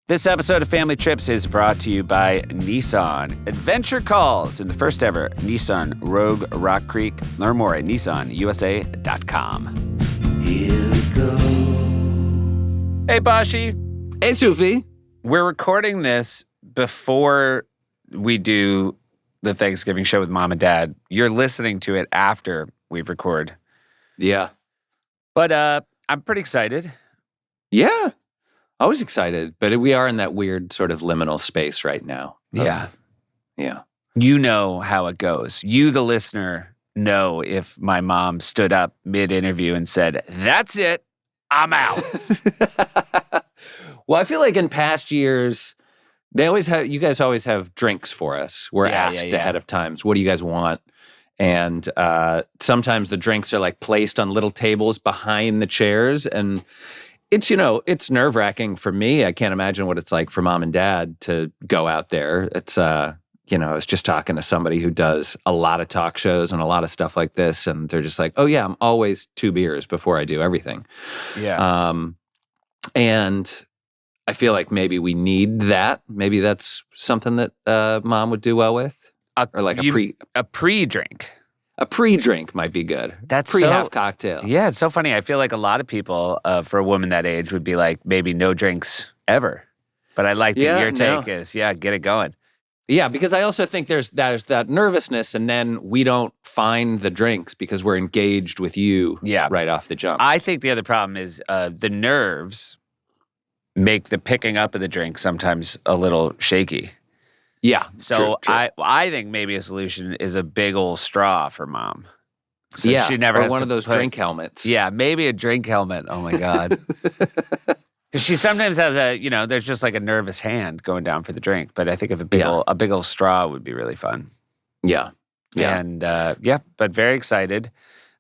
This episode of Family Trips is brought to you by Nissan. Adventure calls in the first ever Nissan Rogue Rock Creek. Learn more at nissanusa.com. Here we go. Hey, Bashi. Hey, Sufi. We're recording this before we do the Thanksgiving show with Mom and Dad. You're listening to it after we record. Yeah. But I'm pretty excited. Yeah. Always excited, but we are in that weird sort of liminal space right now. Yeah. Yeah. You know how it goes. You, the listener, know if my mom stood up mid-interview and said, "That's it, I'm out." Well, I feel like in past years, you guys always have drinks for us. We're asked ahead of times, what do you guys want? And sometimes the drinks are like placed on little tables behind the chairs, and it's nerve-wracking for me. I can't imagine what it's like for Mom and Dad to go out there. It's, I was just talking to somebody who does a lot of talk shows and a lot of stuff like this, and they're just like, oh yeah, I'm always 2 beers before I do everything. Yeah. And I feel like maybe we need that. Maybe that's something that Mom would do well with. Or like a pre-drink. A pre-drink might be good. That's pre-half cocktail. Yeah, it's so funny. I feel like a lot of people, for a woman that age, would be like, maybe no drinks ever. But I like that your take is, get it going. Yeah, because I also think there's that nervousness, and then we don't find the drinks because we're engaged with you right off the jump. I think the other problem is the nerves make the picking up of the drink sometimes a little shaky. Yeah. So true. I think maybe a solution is a big old straw for Mom. So she never has one to of those drink helmets. Yeah, maybe a drink helmet. Oh my God. Because she sometimes has there's just like a nervous hand going down for the drink. But I think if a big old straw would be really fun. Yeah. Yeah. And but very excited.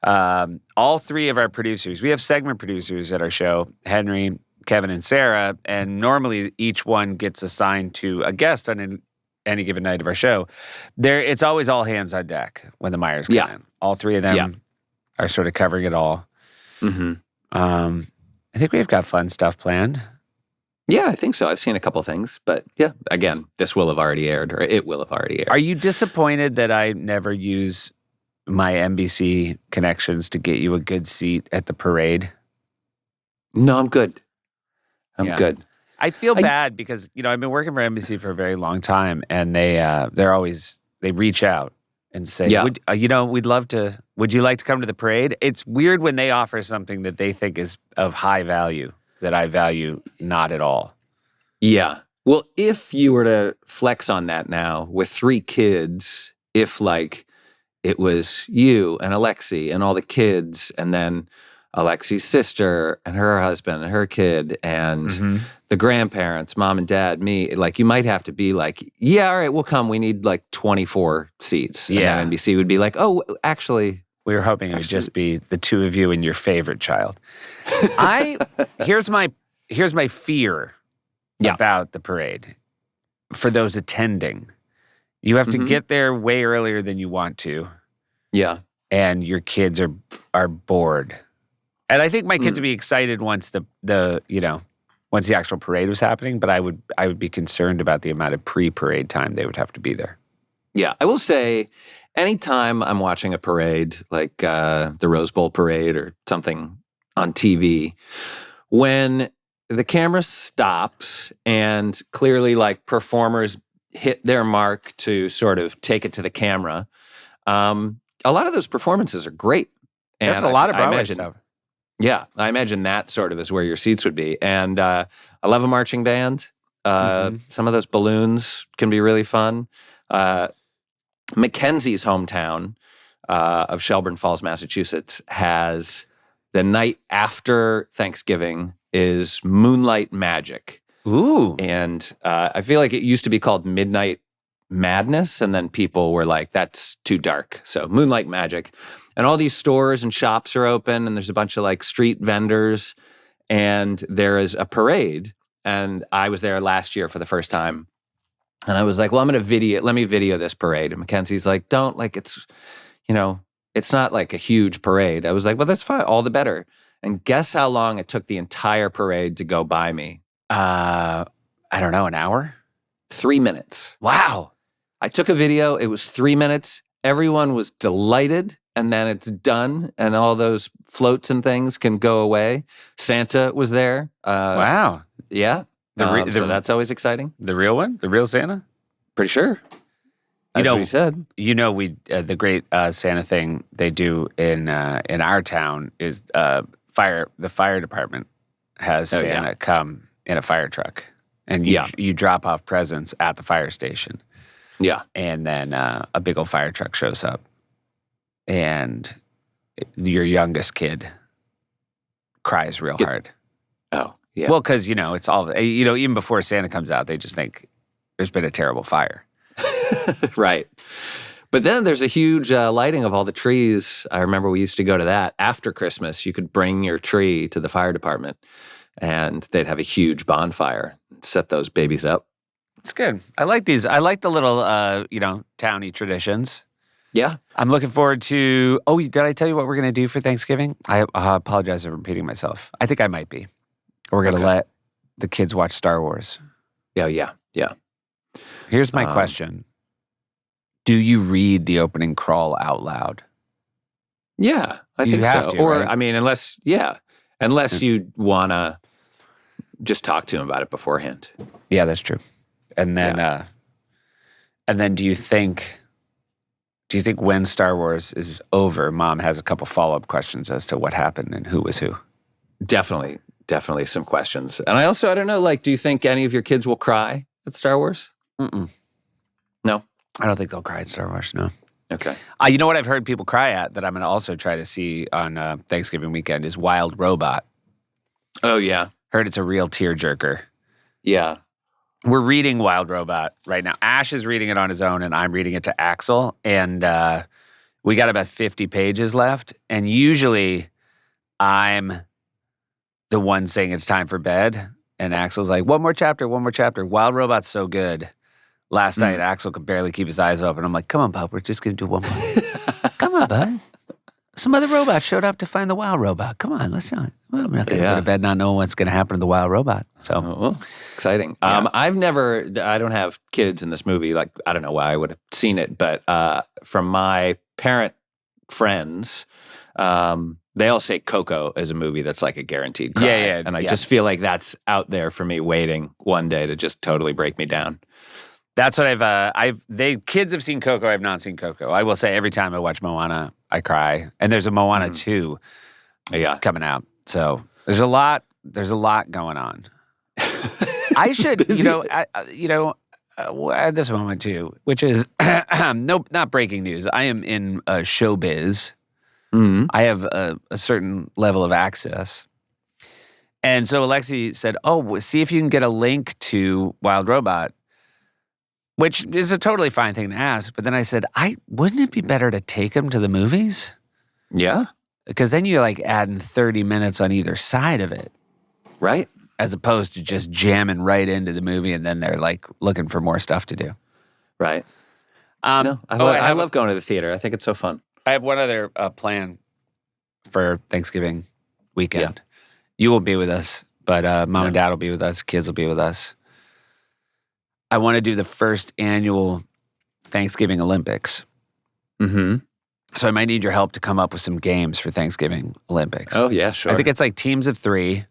All three of our producers, we have segment producers at our show, Henry, Kevin, and Sarah, and normally each one gets assigned to a guest on any given night of our show. It's always all hands on deck when the Meyers come in. All three of them are sort of covering it all. Mm-hmm. I think we've got fun stuff planned. Yeah, I think so. I've seen a couple things, but yeah, again, this will have already aired, or it will have already aired. Are you disappointed that I never use my NBC connections to get you a good seat at the parade? No, I'm good. I'm good. I feel bad because, I've been working for NBC for a very long time, and they reach out and say, would you like to come to the parade? It's weird when they offer something that they think is of high value that I value not at all. Yeah. Well, if you were to flex on that now with 3 kids, if like it was you and Alexi and all the kids, and then Alexi's sister and her husband and her kid and the grandparents, Mom and Dad, me, like you might have to be like, yeah, all right, we'll come. We need like 24 seats. Yeah. And then NBC would be like, oh, actually. We were hoping it would just be the 2 of you and your favorite child. Here's my fear about the parade. For those attending, you have to get there way earlier than you want to. Yeah. And your kids are bored. And I think my kids would be excited once once the actual parade was happening, but I would be concerned about the amount of pre-parade time they would have to be there. Yeah, I will say, anytime I'm watching a parade, like the Rose Bowl parade or something on TV, when the camera stops and clearly like performers hit their mark to sort of take it to the camera, a lot of those performances are great. And that's a lot of Broadway stuff. Yeah, I imagine that sort of is where your seats would be. And I love a marching band. Some of those balloons can be really fun. Mackenzie's hometown of Shelburne Falls, Massachusetts, has the night after Thanksgiving is Moonlight Magic. Ooh. And I feel like it used to be called Midnight Madness, and then people were like, that's too dark. So Moonlight Magic. And all these stores and shops are open, and there's a bunch of like street vendors, and there is a parade. And I was there last year for the first time. And I was like, well, let me video this parade. And Mackenzie's like, don't, like, it's not like a huge parade. I was like, well, that's fine. All the better. And guess how long it took the entire parade to go by me? I don't know, an hour? 3 minutes. Wow. I took a video. It was 3 minutes. Everyone was delighted. And then it's done. And all those floats and things can go away. Santa was there. Wow. Yeah. So that's always exciting. The real one? The real Santa? Pretty sure. That's what he said. The great Santa thing they do in our town is the fire department has Santa come in a fire truck, and you drop off presents at the fire station. Yeah, and then a big old fire truck shows up, and your youngest kid cries real hard. Oh, yeah. Well, because it's all even before Santa comes out, they just think there's been a terrible fire. Right. But then there's a huge lighting of all the trees. I remember we used to go to that. After Christmas, you could bring your tree to the fire department, and they'd have a huge bonfire and set those babies up. It's good. I like these. I like the little, towny traditions. Yeah. I'm looking forward to, did I tell you what we're going to do for Thanksgiving? I apologize for repeating myself. I think I might be. We're going to let the kids watch Star Wars. Yeah. Here's my question. Do you read the opening crawl out loud? Yeah, I think so. To, or, right? I mean, unless you want to just talk to him about it beforehand. Yeah, that's true. And then do you think when Star Wars is over, Mom has a couple follow-up questions as to what happened and who was who? Definitely some questions. And I don't know, do you think any of your kids will cry at Star Wars? Mm-mm. No? I don't think they'll cry at Star Wars, no. Okay. You know what I've heard people cry at that I'm going to also try to see on Thanksgiving weekend is Wild Robot. Oh, yeah. Heard it's a real tearjerker. Yeah. We're reading Wild Robot right now. Ash is reading it on his own, and I'm reading it to Axel. And we got about 50 pages left. And usually I'm the one saying it's time for bed. And Axel's like, one more chapter. Wild Robot's so good. Last night, Axel could barely keep his eyes open. I'm like, come on, bud, we're just going to do one more. Come on, bud. Some other robot showed up to find the wild robot. Come on, let's not. Well, I'm not going to go to bed not knowing what's going to happen to the wild robot. So exciting. Yeah. I don't have kids in this movie. I don't know why I would have seen it, but from my parent friends, they all say Coco is a movie that's like a guaranteed cry. Yeah. And I just feel like that's out there for me waiting one day to just totally break me down. That's what kids have seen Coco. I've not seen Coco. I will say every time I watch Moana, I cry. And there's a Moana 2 coming out. So there's a lot going on. I should, at this moment too, which is, not breaking news. I am in showbiz. Mm-hmm. I have a certain level of access. And so Alexi said, see if you can get a link to Wild Robot, which is a totally fine thing to ask. But then I said, wouldn't it be better to take him to the movies? Yeah. Because then you're adding 30 minutes on either side of it. Right. As opposed to just jamming right into the movie and then they're looking for more stuff to do. Right. No, I love going to the theater. I think it's so fun. I have one other plan for Thanksgiving weekend. You will be with us, but Mom and Dad will be with us. Kids will be with us. I want to do the first annual Thanksgiving Olympics. Mm-hmm. So I might need your help to come up with some games for Thanksgiving Olympics. Oh, yeah, sure. I think it's teams of 3.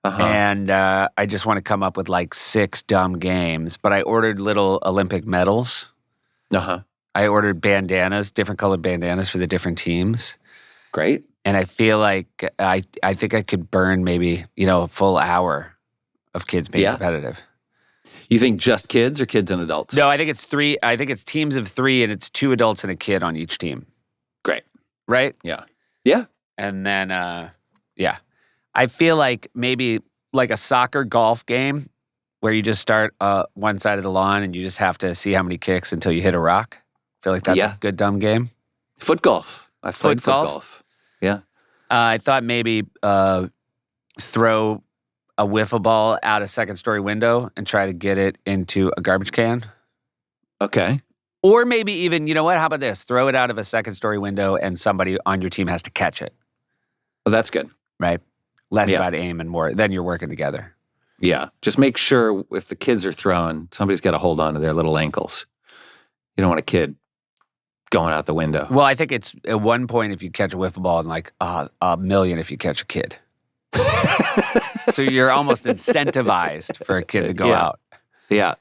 Uh-huh. And I just want to come up with 6 dumb games. But I ordered little Olympic medals. Uh-huh. I ordered bandanas, different colored bandanas for the different teams. Great. And I feel like I think I could burn maybe, a full hour of kids being competitive. You think just kids or kids and adults? No, I think it's 3. I think it's teams of 3 and it's 2 adults and a kid on each team. Great. Right? Yeah. Yeah. And then, I feel like maybe a soccer golf game where you just start one side of the lawn and you just have to see how many kicks until you hit a rock. I feel like that's a good dumb game. Foot golf. I played foot golf. Yeah. I thought maybe throw a wiffle ball out a second-story window and try to get it into a garbage can. Okay. Or maybe even, you know what? How about this? Throw it out of a second-story window and somebody on your team has to catch it. Well, that's good. Right? Less about aim and more. Then you're working together. Yeah. Just make sure if the kids are throwing, somebody's got to hold on to their little ankles. You don't want a kid going out the window. Well, I think it's at one point if you catch a wiffle ball and like a million if you catch a kid. So you're almost incentivized for a kid to go out. Yeah.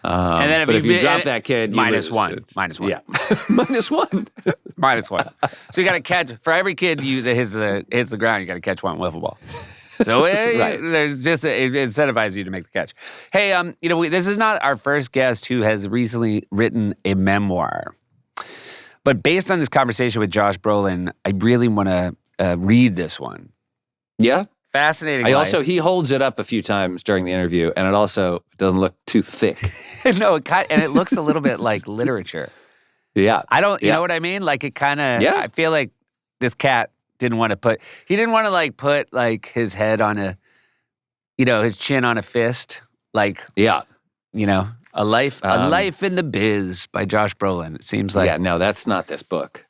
And then if you drop that kid, you minus lose. one. Minus one. Yeah. Minus one. Minus one. So you got to catch, for every kid that hits the ground, you got to catch one wiffle ball. So there's just it incentivizes you to make the catch. Hey, this is not our first guest who has recently written a memoir. But based on this conversation with Josh Brolin, I really want to read this one. Yeah. Fascinating. He holds it up a few times during the interview, and it also doesn't look too thick. No, and it looks a little bit like literature. Yeah. You know what I mean? Like it kind of, I feel like this cat didn't want to put his head on his chin on a fist. Like, a life in the biz by Josh Brolin. It seems like. Yeah, no, that's not this book.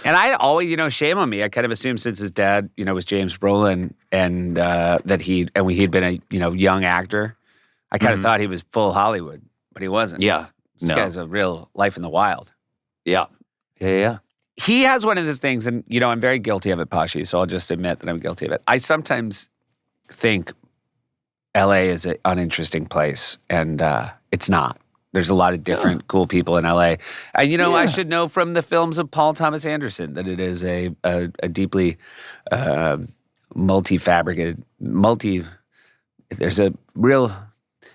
And I always, shame on me. I kind of assumed since his dad, was James Brolin and that he'd been a, young actor, I kind of thought he was full Hollywood, but he wasn't. Yeah. This guy's a real life in the wild. Yeah. Yeah. He has one of those things, and, I'm very guilty of it, Pashi, so I'll just admit that I'm guilty of it. I sometimes think L.A. is an uninteresting place, and it's not. There's a lot of different cool people in L.A. And, I should know from the films of Paul Thomas Anderson that it is a deeply multi-fabricated, there's a real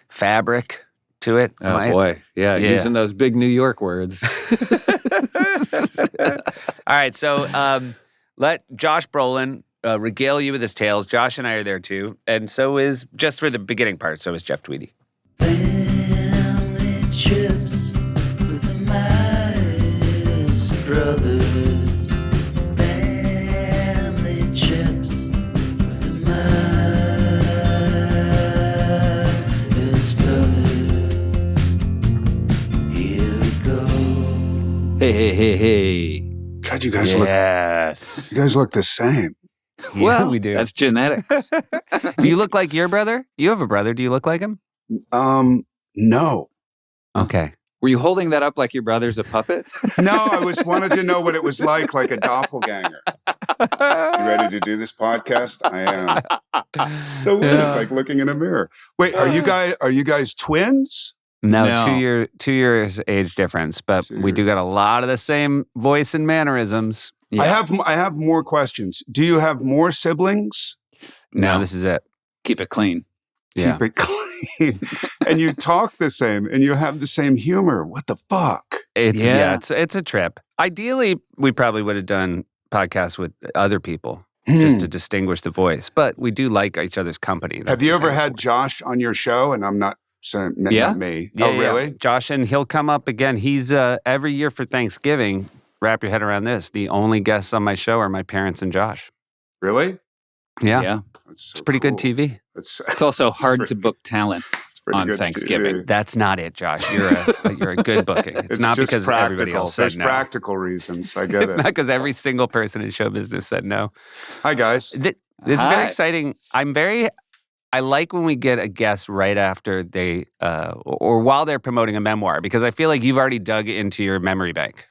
fabric to it. Oh, boy. Yeah, using those big New York words. All right, so let Josh Brolin regale you with his tales. Josh and I are there too, and so is, just for the beginning part, so is Jeff Tweedy. Family trips with the Meyers brothers. Family trips with the Meyers brothers. Here we go. Hey. God, you guys look the same. Well, we do. That's genetics. Do you look like your brother? You have a brother. Do you look like him? No. Okay. Were you holding that up like your brother's a puppet? No, I wanted to know what it was like a doppelganger. You ready to do this podcast? I am. So weird. It's like looking in a mirror. Wait, are you guys twins? No. 2 years age difference, but we do got a lot of the same voice and mannerisms. Yeah. I have more questions. Do you have more siblings? No, this is it. Keep it clean. Keep it clean. And you talk the same and you have the same humor. What the fuck? It's a trip. Ideally, we probably would have done podcasts with other people just to distinguish the voice, but we do like each other's company. Have you ever had Josh on your show? And I'm not saying not me. Yeah, oh, really? Yeah. Josh, and he'll come up again. He's every year for Thanksgiving. Wrap your head around this. The only guests on my show are my parents and Josh. Really? Yeah. It's pretty good TV. It's also hard to book talent on Thanksgiving. TV. That's not it, Josh. You're a good booking. It's not because practical. Everybody else said There's no. practical reasons. I get it. It's not because every single person in show business said no. Hi, guys. This is very exciting. I like when we get a guest right after they, or while they're promoting a memoir, because I feel like you've already dug into your memory bank.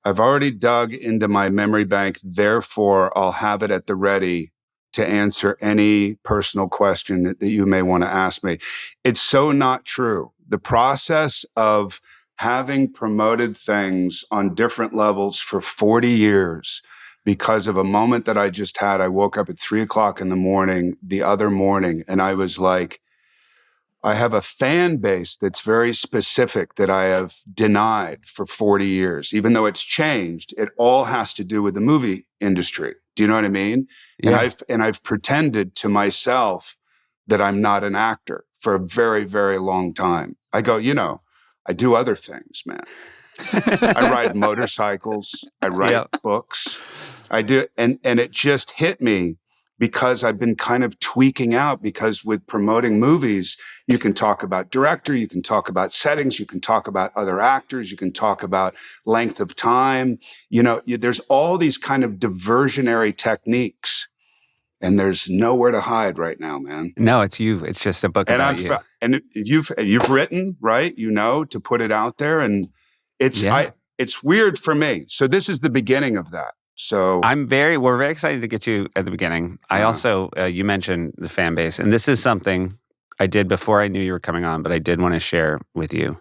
I've already dug into my memory bank. Therefore, I'll have it at the ready to answer any personal question that you may want to ask me. It's so not true. The process of having promoted things on different levels for 40 years because of a moment that I just had. I woke up at 3:00 in the morning the other morning and I was like, I have a fan base that's very specific that I have denied for 40 years. Even though it's changed, it all has to do with the movie industry. Do you know what I mean? Yeah. And I've pretended to myself that I'm not an actor for a very, very long time. I go, I do other things, man. I ride motorcycles. I write books. I do. And it just hit me because I've been kind of tweaking out, because with promoting movies, you can talk about director, you can talk about settings, you can talk about other actors, you can talk about length of time. There's all these kind of diversionary techniques. and there's nowhere to hide right now, man. No, it's you. It's just a book about you. And you've written, right? To put it out there, and it's weird for me. So this is the beginning of that. So we're very excited to get you at the beginning. I also, you mentioned the fan base, and this is something I did before I knew you were coming on, but I did want to share with you.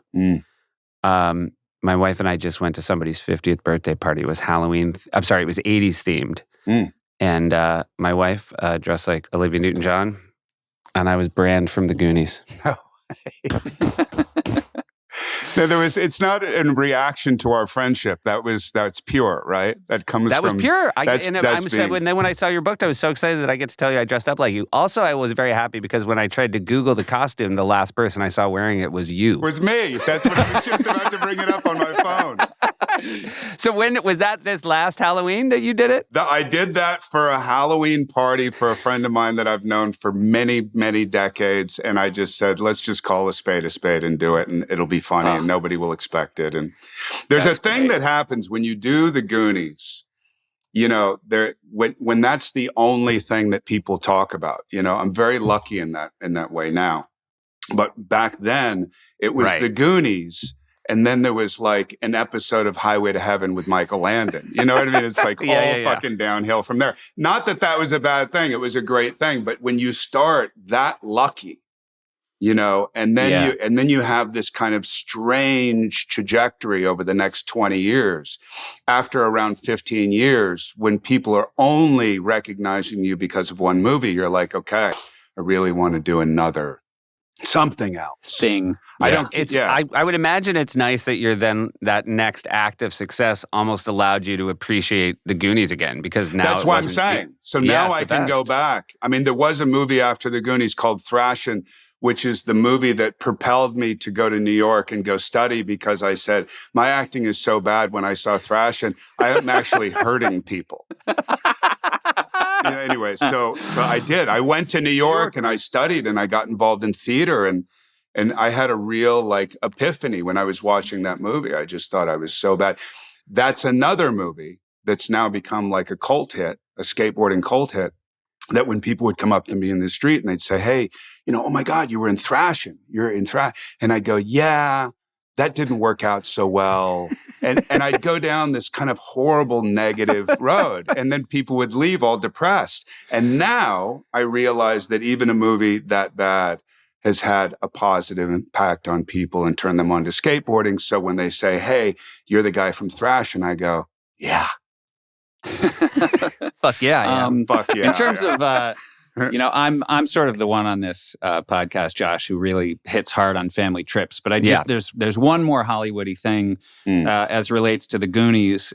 My wife and I just went to somebody's 50th birthday party. It was Halloween. I'm sorry, it was 80s themed. And my wife dressed like Olivia Newton-John, and I was Brand from the Goonies. No, it's not in reaction to our friendship. That's pure, right? That was pure. When I saw your book, I was so excited that I get to tell you I dressed up like you. Also, I was very happy because when I tried to Google the costume, the last person I saw wearing it was you. It was me. That's what I was just about to bring it up on my phone. So when was that? This last Halloween that you did it? I did that for a Halloween party for a friend of mine that I've known for many, many decades, and I just said, let's just call a spade and do it, and it'll be funny, and nobody will expect it. And there's a thing that happens when you do the Goonies. When that's the only thing that people talk about. I'm very lucky in that way now, but back then it was the Goonies. And then there was like an episode of Highway to Heaven with Michael Landon. You know what I mean? It's like fucking downhill from there. Not that was a bad thing. It was a great thing. But when you start that lucky, and then you have this kind of strange trajectory over the next 20 years. After around 15 years, when people are only recognizing you because of one movie, you're like, okay, I really want to do another something else. Thing. Yeah. I would imagine it's nice that you're then that next act of success almost allowed you to appreciate the Goonies again, because now that's what I'm saying. So now I can go back. I mean, there was a movie after the Goonies called Thrashin', which is the movie that propelled me to go to New York and go study, because I said, my acting is so bad when I saw Thrashin', I am actually hurting people. Anyway, so I did. I went to New York and I studied and I got involved in theater, and I had a real epiphany when I was watching that movie. I just thought I was so bad. That's another movie that's now become like a cult hit, a skateboarding cult hit, that when people would come up to me in the street and they'd say, hey, oh my God, you were in Thrashin'. You're in Thrashin'. And I'd go, yeah, that didn't work out so well. And I'd go down this kind of horrible negative road, and then people would leave all depressed. And now I realize that even a movie that bad has had a positive impact on people and turned them on to skateboarding. So when they say, hey, you're the guy from Thrashin', I go, yeah. Fuck yeah, I am. Fuck yeah. In terms of, I'm sort of the one on this podcast, Josh, who really hits hard on family trips. But there's one more Hollywoody thing as relates to the Goonies.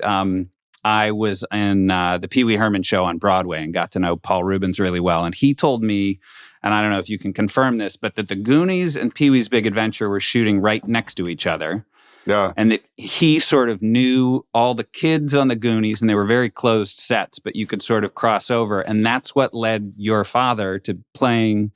I was in the Pee Wee Herman show on Broadway and got to know Paul Rubens really well. And he told me, and I don't know if you can confirm this, but that the Goonies and Pee Wee's Big Adventure were shooting right next to each other. Yeah. And that he sort of knew all the kids on the Goonies, and they were very closed sets, but you could sort of cross over. And that's what led your father to playing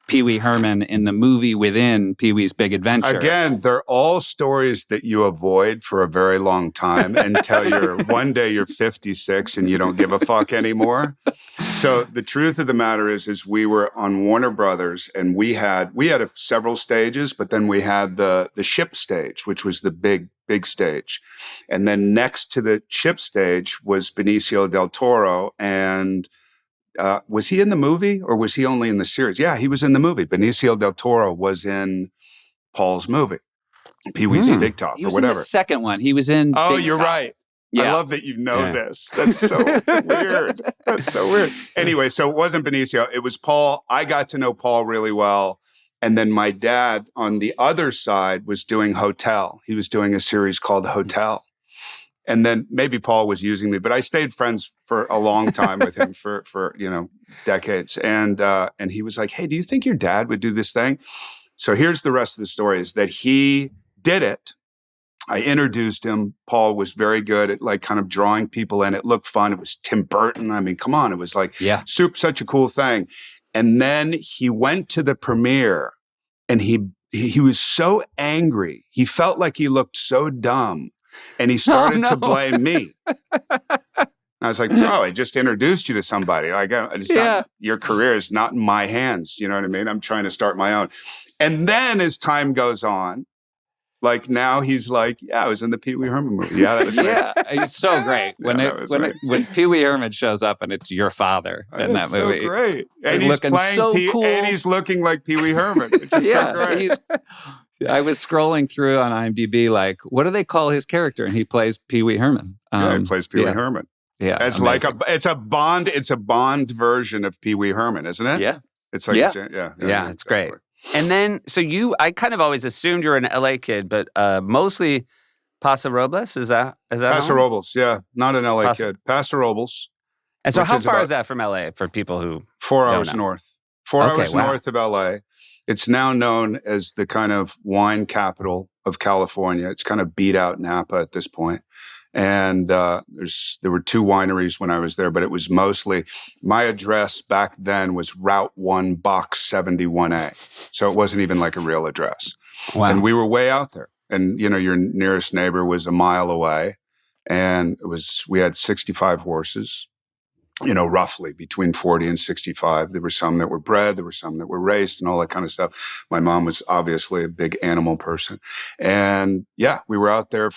Pee Wee Herman in the movie within Pee Wee's Big Adventure. Again, they're all stories that you avoid for a very long time until one day you're 56 and you don't give a fuck anymore. So the truth of the matter is we were on Warner Brothers, and we had several stages, but then we had the ship stage, which was the big stage. And then next to the ship stage was Benicio del Toro, and was he in the movie or was he only in the series? Yeah, he was in the movie. Benicio del Toro was in Paul's movie, Pee Wee's Big Top, he was or whatever. In the second one. He was in Oh, Big you're Top. right. Yeah. I love that you know this. That's so weird. That's so weird. Anyway, so it wasn't Benicio. It was Paul. I got to know Paul really well. And then my dad on the other side was doing Hotel. He was doing a series called Hotel. And then maybe Paul was using me, but I stayed friends for a long time with him for decades. And he was like, hey, do you think your dad would do this thing? So here's the rest of the story, is that he did it. I introduced him. Paul was very good at kind of drawing people in. It looked fun. It was Tim Burton. I mean, come on. It was such a cool thing. And then he went to the premiere, and he was so angry. He felt like he looked so dumb. And he started to blame me. And I was like, bro, I just introduced you to somebody. Your career is not in my hands. You know what I mean? I'm trying to start my own. And then as time goes on, like now he's like, yeah, I was in the Pee Wee Herman movie. Yeah, that was great. Yeah, it's so great. When Pee Wee Herman shows up and it's your father in that movie. So great. And he's he's looking playing so cool. and he's looking like Pee Wee Herman. It's just so great. I was scrolling through on IMDb, like, what do they call his character? And he plays Pee Wee Herman. He plays Pee Wee Herman. Yeah, it's amazing. like it's a Bond version of Pee Wee Herman, isn't it? Yeah, it's like yeah, it's great. And then, so I kind of always assumed you were an LA kid, but mostly Paso Robles. Is that Paso Robles? Yeah, not an LA kid. Paso Robles. And so, how far is that from LA for people who 4 hours north? 4 hours wow. north of LA. It's now known as the kind of wine capital of California. It's kind of beat out Napa at this point. And there were 2 wineries when I was there, but it was mostly, my address back then was Route 1, Box 71A. So it wasn't even like a real address. Wow. And we were way out there. And, you know, your nearest neighbor was a mile away. And we had 65 horses, you know, roughly between 40 and 65. There were some that were bred, there were some that were raced and all that kind of stuff. My mom was obviously a big animal person. And yeah, we were out there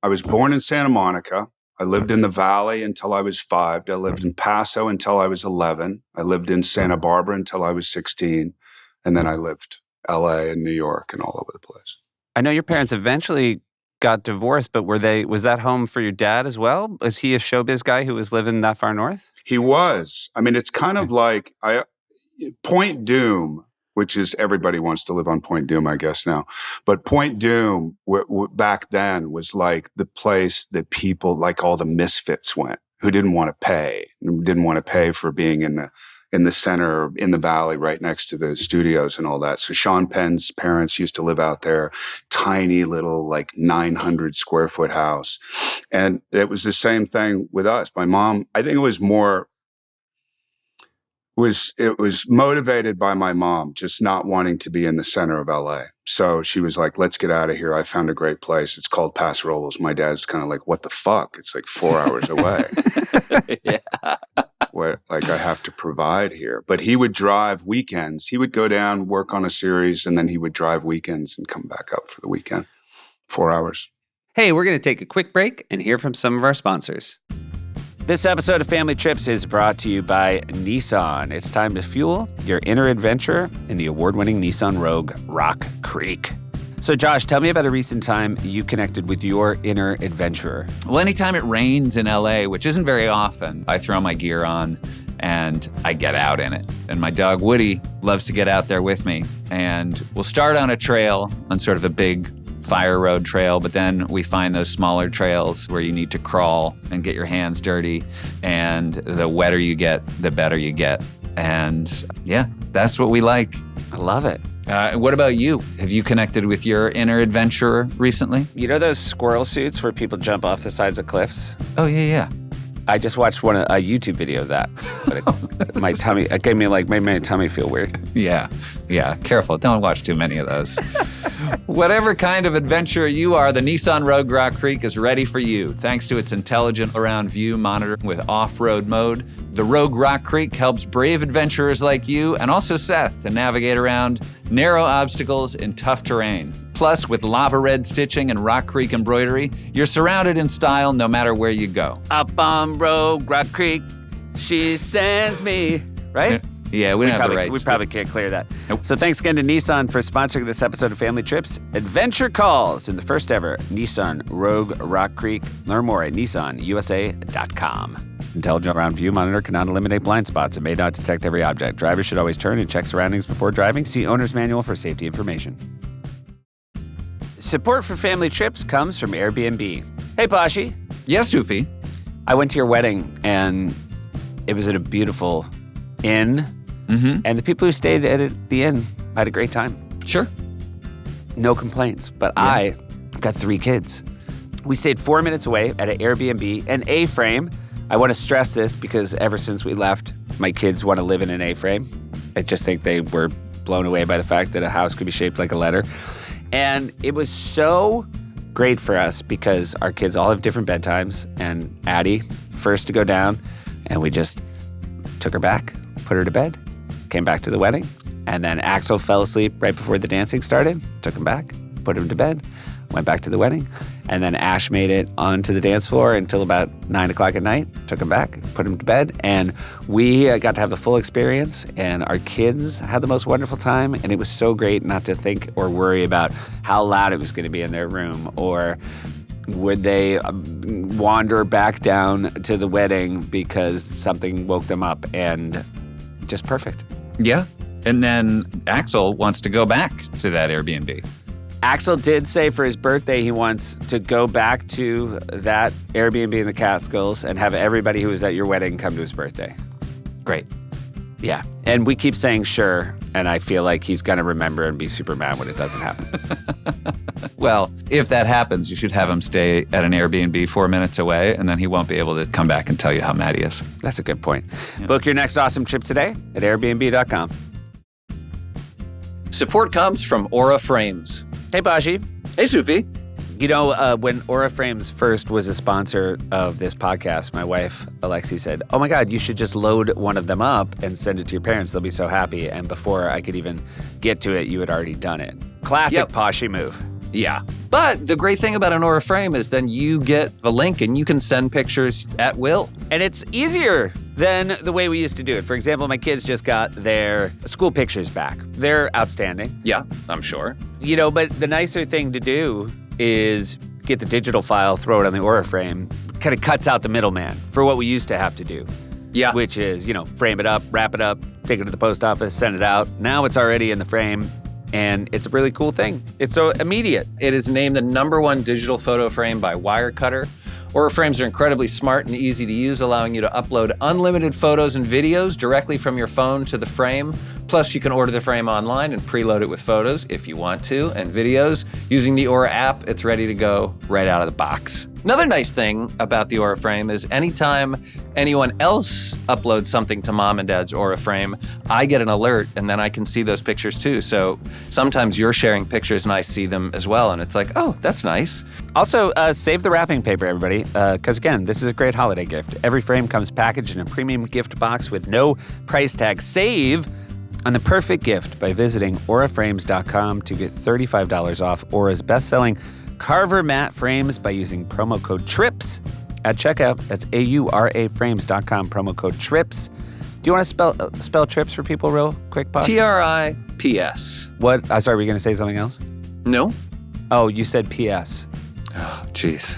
I was born in Santa Monica. I lived in the Valley until I was 5. I lived in Paso until I was 11. I lived in Santa Barbara until I was 16. And then I lived LA and New York and all over the place. I know your parents eventually got divorced, but was that home for your dad as well? Was he a showbiz guy who was living that far north? He was. I mean, it's kind of like Point Doom, which is everybody wants to live on Point Doom, I guess now. But Point Doom back then was like the place that people, like all the misfits went, who didn't want to pay for being in the center, in the Valley, right next to the studios and all that. So Sean Penn's parents used to live out there, tiny little like 900 square foot house. And it was the same thing with us. My mom, I think it was motivated by my mom just not wanting to be in the center of LA. So she was like, let's get out of here. I found a great place. It's called Paso Robles. My dad's kind of like, what the fuck? It's like 4 hours away. Yeah. Like I have to provide here. But he would drive weekends. He would go down, work on a series, and then he would drive weekends and come back up for the weekend. 4 hours. Hey, we're going to take a quick break and hear from some of our sponsors. This episode of Family Trips is brought to you by Nissan. It's time to fuel your inner adventure in the award-winning Nissan Rogue Rock Creek. So, Josh, tell me about a recent time you connected with your inner adventurer. Well, anytime it rains in LA, which isn't very often, I throw my gear on and I get out in it. And my dog Woody loves to get out there with me. And we'll start on a trail, on sort of a big fire road trail, but then we find those smaller trails where you need to crawl and get your hands dirty. And the wetter you get, the better you get. And yeah, that's what we like. I love it. What about you? Have you connected with your inner adventurer recently? You know those squirrel suits where people jump off the sides of cliffs? Oh, yeah. I just watched a YouTube video of that. But my tummy, it gave me made my tummy feel weird. Yeah. Careful. Don't watch too many of those. Whatever kind of adventurer you are, the Nissan Rogue Rock Creek is ready for you. Thanks to its intelligent around view monitor with off-road mode, the Rogue Rock Creek helps brave adventurers like you and also Seth to navigate around narrow obstacles in tough terrain. Plus, with lava red stitching and Rock Creek embroidery, you're surrounded in style no matter where you go. Up on Rogue Rock Creek, she sends me, right? Yeah, we don't have the rights. We probably can't clear that. Nope. So thanks again to Nissan for sponsoring this episode of Family Trips. Adventure calls in the first ever Nissan Rogue Rock Creek. Learn more at nissanusa.com. Intelligent around view monitor cannot eliminate blind spots. It may not detect every object. Drivers should always turn and check surroundings before driving. See owner's manual for safety information. Support for Family Trips comes from Airbnb. Hey, Pashi. Yes, Sufi. I went to your wedding, and it was at a beautiful inn. Mm-hmm. And the people who stayed at the inn had a great time. Sure. No complaints. But yeah. I've got 3 kids. We stayed 4 minutes away at an Airbnb, an A-frame. I want to stress this because ever since we left, my kids want to live in an A-frame. I just think they were blown away by the fact that a house could be shaped like a letter. And it was so great for us because our kids all have different bedtimes. And Addie, first to go down, and we just took her back, put her to bed, came back to the wedding, and then Axel fell asleep right before the dancing started, took him back, put him to bed, went back to the wedding, and then Ash made it onto the dance floor until about 9 o'clock at night, took him back, put him to bed, and we got to have the full experience, and our kids had the most wonderful time, and it was so great not to think or worry about how loud it was going to be in their room, or would they wander back down to the wedding because something woke them up, and just perfect. Yeah. And then Axel wants to go back to that Airbnb. Axel did say for his birthday he wants to go back to that Airbnb in the Catskills and have everybody who was at your wedding come to his birthday. Great. Yeah. And we keep saying sure, and I feel like he's going to remember and be super mad when it doesn't happen. Well, if that happens, you should have him stay at an Airbnb 4 minutes away, and then he won't be able to come back and tell you how mad he is. That's a good point. Yeah. Book your next awesome trip today at Airbnb.com. Support comes from Aura Frames. Hey, Bashi. Hey, Sufi. You know, when Aura Frames first was a sponsor of this podcast, my wife, Alexi, said, oh my God, you should just load one of them up and send it to your parents. They'll be so happy. And before I could even get to it, you had already done it. Classic Poshy move. Yeah. But the great thing about an Aura Frame is then you get a link and you can send pictures at will. And it's easier than the way we used to do it. For example, my kids just got their school pictures back. They're outstanding. Yeah, I'm sure. You know, but the nicer thing to do is get the digital file, throw it on the Aura Frame. Kind of cuts out the middleman for what we used to have to do. Yeah. Which is, you know, frame it up, wrap it up, take it to the post office, send it out. Now it's already in the frame. And it's a really cool thing. It's so immediate. It is named the #1 digital photo frame by Wirecutter. Aura frames are incredibly smart and easy to use, allowing you to upload unlimited photos and videos directly from your phone to the frame. Plus, you can order the frame online and preload it with photos if you want to, and videos. Using the Aura app, it's ready to go right out of the box. Another nice thing about the Aura frame is anytime anyone else uploads something to mom and dad's Aura frame, I get an alert and then I can see those pictures too. So sometimes you're sharing pictures and I see them as well. And it's like, oh, that's nice. Also, save the wrapping paper, everybody, because again, this is a great holiday gift. Every frame comes packaged in a premium gift box with no price tag. Save on the perfect gift by visiting auraframes.com to get $35 off Aura's best-selling Carver matte frames by using promo code TRIPS at checkout. That's auraframes.com, promo code TRIPS. Do you want to spell TRIPS for people real quick, Posh? TRIPS. What? Sorry, were you going to say something else? No. Oh, you said PS. Oh, jeez.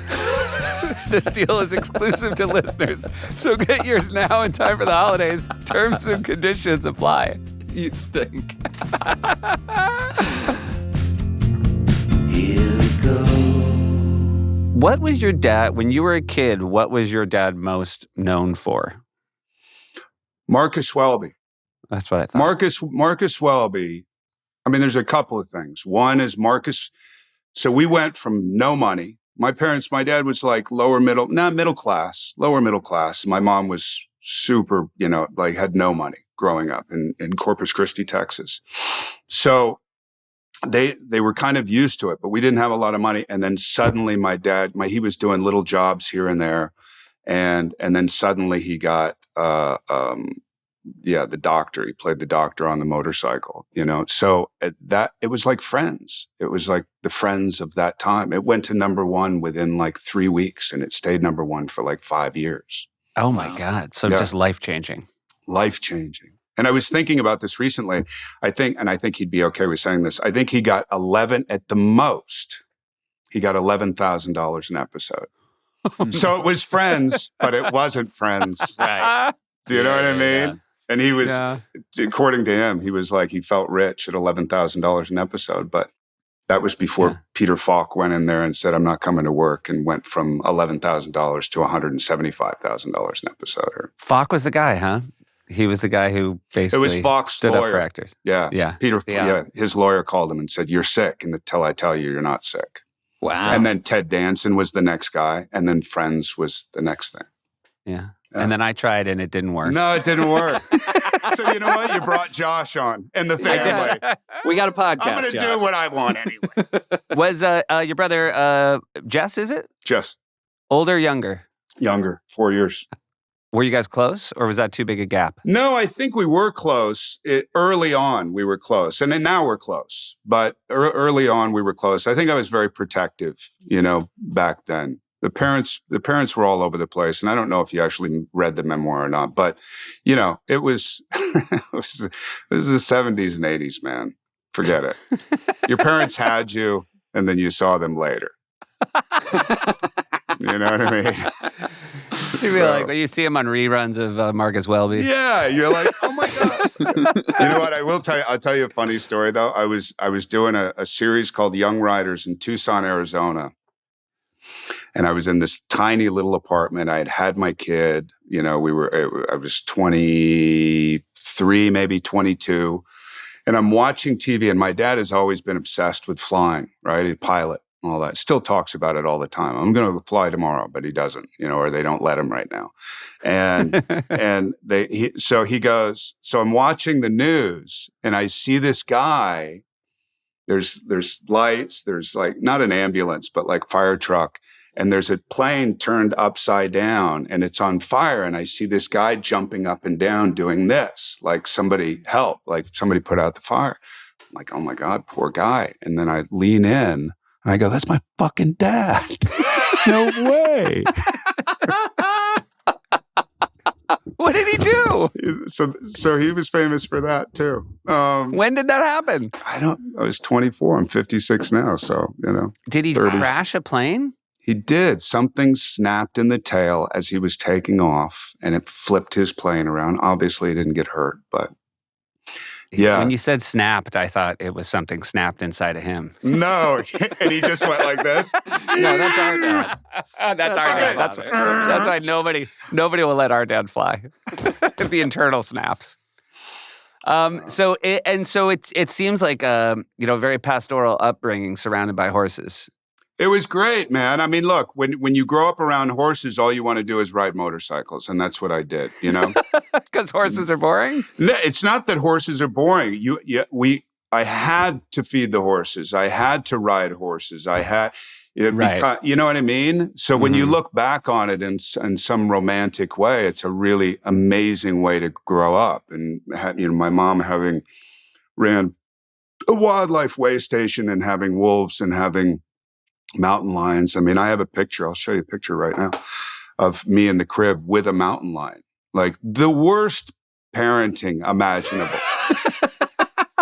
This deal is exclusive to listeners, so get yours now in time for the holidays. Terms and conditions apply. You stink. Here we go. What was your dad, when you were a kid, what was your dad most known for? Marcus Welby. That's what I thought. Marcus Welby. I mean, there's a couple of things. One is Marcus. So we went from no money. My dad was like lower middle class. My mom was super, like had no money growing up in Corpus Christi, Texas. So they were kind of used to it, but we didn't have a lot of money. And then suddenly my dad, he was doing little jobs here and there. And then suddenly he got, the doctor. He played the doctor on the motorcycle, So it was like Friends. It was like the Friends of that time. It went to #1 within like 3 weeks, and it stayed #1 for like 5 years. Oh my God! So just life-changing. Life-changing. And I was thinking about this recently. I think he'd be okay with saying this. I think he got 11 at the most. He got $11,000 an episode. So it was Friends, but it wasn't Friends. Right. Do you know what I mean? Yeah. And he was, according to him, he was like, he felt rich at $11,000 an episode. But that was before Peter Falk went in there and said, I'm not coming to work, and went from $11,000 to $175,000 an episode. Falk was the guy, huh? He was the guy who basically stood up for actors. Yeah. Yeah. His lawyer called him and said, you're sick until I tell you you're not sick. Wow. And then Ted Danson was the next guy. And then Friends was the next thing. Yeah. And then I tried and it didn't work. No, it didn't work. So you know what? You brought Josh on and the family. We got a podcast. I'm going to do what I want anyway. Was your brother Jess, is it? Jess. Older or younger? Younger, 4 years. Were you guys close, or was that too big a gap? No, I think we were close. Early on, we were close. And then now we're close. But early on, we were close. I think I was very protective, back then. The parents were all over the place. And I don't know if you actually read the memoir or not. But, it was, it was the 70s and 80s, man. Forget it. Your parents had you, and then you saw them later. You know what I mean? You feel like when you see him on reruns of Marcus Welby. Yeah, you're like, oh my God. You know what? I'll tell you a funny story though. I was doing a series called Young Riders in Tucson, Arizona. And I was in this tiny little apartment. I had my kid, I was 23, maybe 22. And I'm watching TV, and my dad has always been obsessed with flying, right? He's a pilot. All that. Still talks about it all the time. I'm going to fly tomorrow, but he doesn't, or they don't let him right now. And so he goes, so I'm watching the news and I see this guy, there's lights, there's like not an ambulance, but like fire truck. And there's a plane turned upside down and it's on fire. And I see this guy jumping up and down doing this, like somebody help, like somebody put out the fire. I'm like, oh my God, poor guy. And then I lean in. And I go, that's my fucking dad. No way. What did he do? So he was famous for that too. When did that happen? I was 24. I'm 56 now. So, Did he 30s. crash a plane? He did. Something snapped in the tail as he was taking off and it flipped his plane around. Obviously, he didn't get hurt, but yeah. When you said snapped, I thought it was something snapped inside of him. No. And he just went like this. No, that's our dad. That's our dad. That's why nobody will let our dad fly. The internal snaps. So it seems like very pastoral upbringing surrounded by horses. It was great, man. I mean, look, when you grow up around horses, all you want to do is ride motorcycles, and that's what I did. Because horses are boring? No, it's not that horses are boring. I had to feed the horses. I had to ride horses. Right. You know what I mean? So when you look back on it in some romantic way, it's a really amazing way to grow up. And my mom having ran a wildlife way station and having wolves and having mountain lions. I mean, I have a picture. I'll show you a picture right now of me in the crib with a mountain lion. Like the worst parenting imaginable.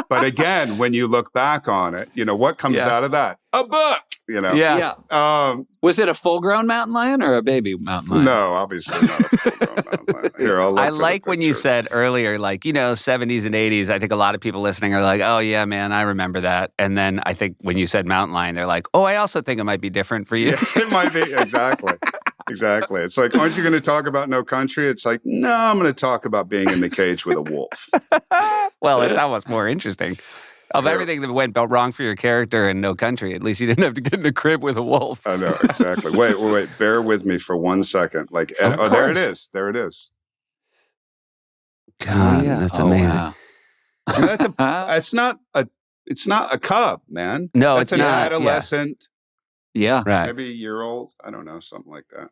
But again, when you look back on it, what comes out of that? A book, Yeah. Was it a full-grown mountain lion or a baby mountain lion? No, obviously not a full-grown mountain lion. Here, I'll look I for the like when you picture. said earlier, 70s and 80s, I think a lot of people listening are like, oh, yeah, man, I remember that. And then I think when you said mountain lion, they're like, oh, I also think it might be different for you. Yeah, it might be. Exactly. Exactly. It's like, aren't you going to talk about No Country? It's like, no, I'm going to talk about being in the cage with a wolf. Well, it's almost more interesting. Of everything that went wrong for your character in No Country, at least you didn't have to get in a crib with a wolf. I know, exactly. Wait. Bear with me for 1 second. Like, there it is. There it is. God, that's amazing. Wow. It's not a cub, man. No, that's it's an not. adolescent, Yeah. Right. maybe a year old. I don't know, something like that.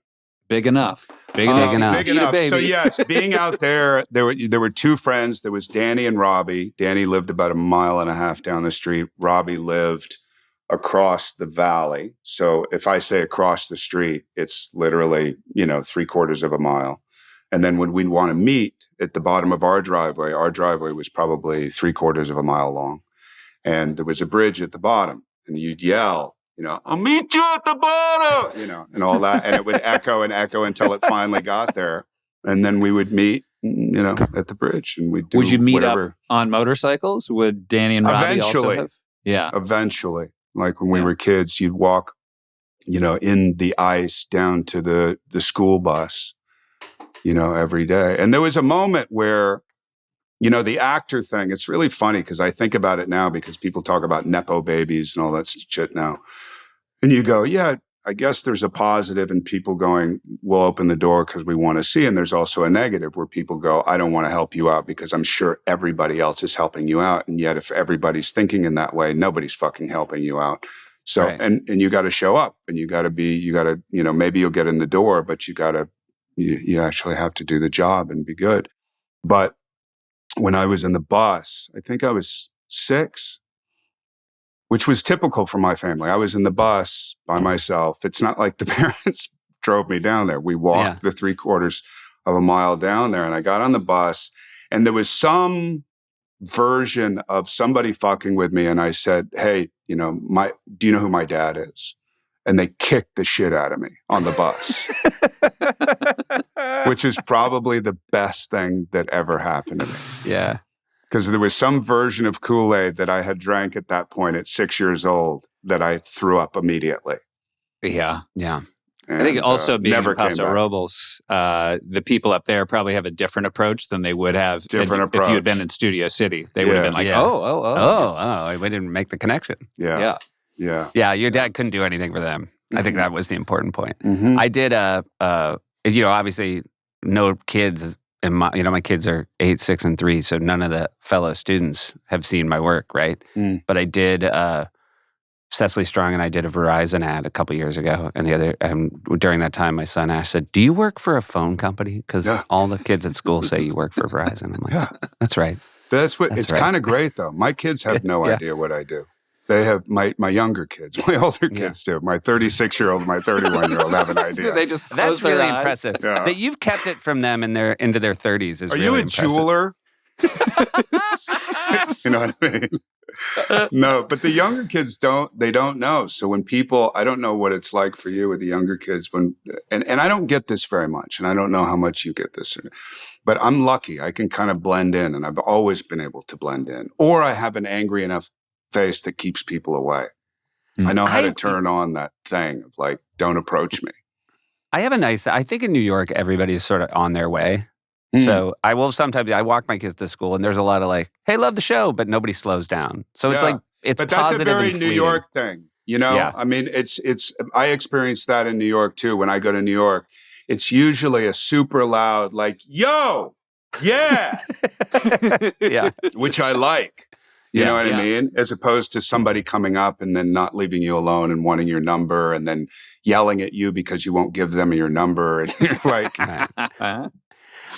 Big enough. Big enough. Big Eat a enough. baby. So yes, being out there were two friends. There was Danny and Robbie. Danny lived about 1.5 miles down the street. Robbie lived across the valley. So if I say across the street, it's literally, 3/4 of a mile. And then when we'd want to meet at the bottom of our driveway was probably 3/4 of a mile long. And there was a bridge at the bottom and you'd yell, I'll meet you at the bottom, and all that. And it would echo and echo until it finally got there. And then we would meet, at the bridge and we'd do Would you meet whatever. up on motorcycles? Would Danny and Robbie also Eventually. have? Yeah. Eventually, like when we were kids, you'd walk, in the ice down to the school bus, every day. And there was a moment where, the actor thing, it's really funny because I think about it now because people talk about Nepo babies and all that shit now. And you go, yeah, I guess there's a positive in people going, we'll open the door because we want to see. And there's also a negative where people go, I don't want to help you out because I'm sure everybody else is helping you out. And yet if everybody's thinking in that way, nobody's fucking helping you out. So, Right. and you got to show up and you got to, maybe you'll get in the door, but you got to You actually have to do the job and be good. But when I was in the bus, I think I was 6, which was typical for my family. I was in the bus by myself. It's not like the parents drove me down there. We walked the 3/4 of a mile down there, and I got on the bus, and there was some version of somebody fucking with me, and I said, "Hey, do you know who my dad is?" And they kicked the shit out of me on the bus, which is probably the best thing that ever happened to me. Yeah. Because there was some version of Kool-Aid that I had drank at that point at 6 years old that I threw up immediately. Yeah. Yeah. I think also being never in Paso Robles, the people up there probably have a different approach than they would have if you had been in Studio City. They would have been like, we didn't make the connection. Yeah. Your dad couldn't do anything for them. I think that was the important point. Mm-hmm. I did obviously no kids. And my kids are 8, 6, and 3, so none of the fellow students have seen my work, right? Mm. But I did. Cecily Strong and I did a Verizon ad a couple years ago, and during that time, my son Ash said, "Do you work for a phone company? Because all the kids at school say you work for Verizon." I'm like, "That's right." It's kind of great though. My kids have no idea what I do. They have my younger kids, my older kids do. My 36-year-old, my 31-year-old have an idea. They just That's their really eyes. impressive. Yeah. That you've kept it from them into their 30s is Are really you a impressive. jeweler? You know what I mean? No, but the younger kids don't know. So when I don't know what it's like for you with the younger kids and I don't get this very much, and I don't know how much you get this, but I'm lucky. I can kind of blend in, and I've always been able to blend in. Or I have an angry enough face that keeps people away. I know how to turn on that thing of like, don't approach me. I think in New York, everybody's sort of on their way. So I walk my kids to school and there's a lot of like, hey, love the show, but nobody slows down. So it's like, but that's a very New York thing, Yeah. I mean, I experienced that in New York too. When I go to New York, it's usually a super loud, like, yo, yeah, Yeah. which I like. You know what I mean? As opposed to somebody coming up and then not leaving you alone and wanting your number and then yelling at you because you won't give them your number. And you're like,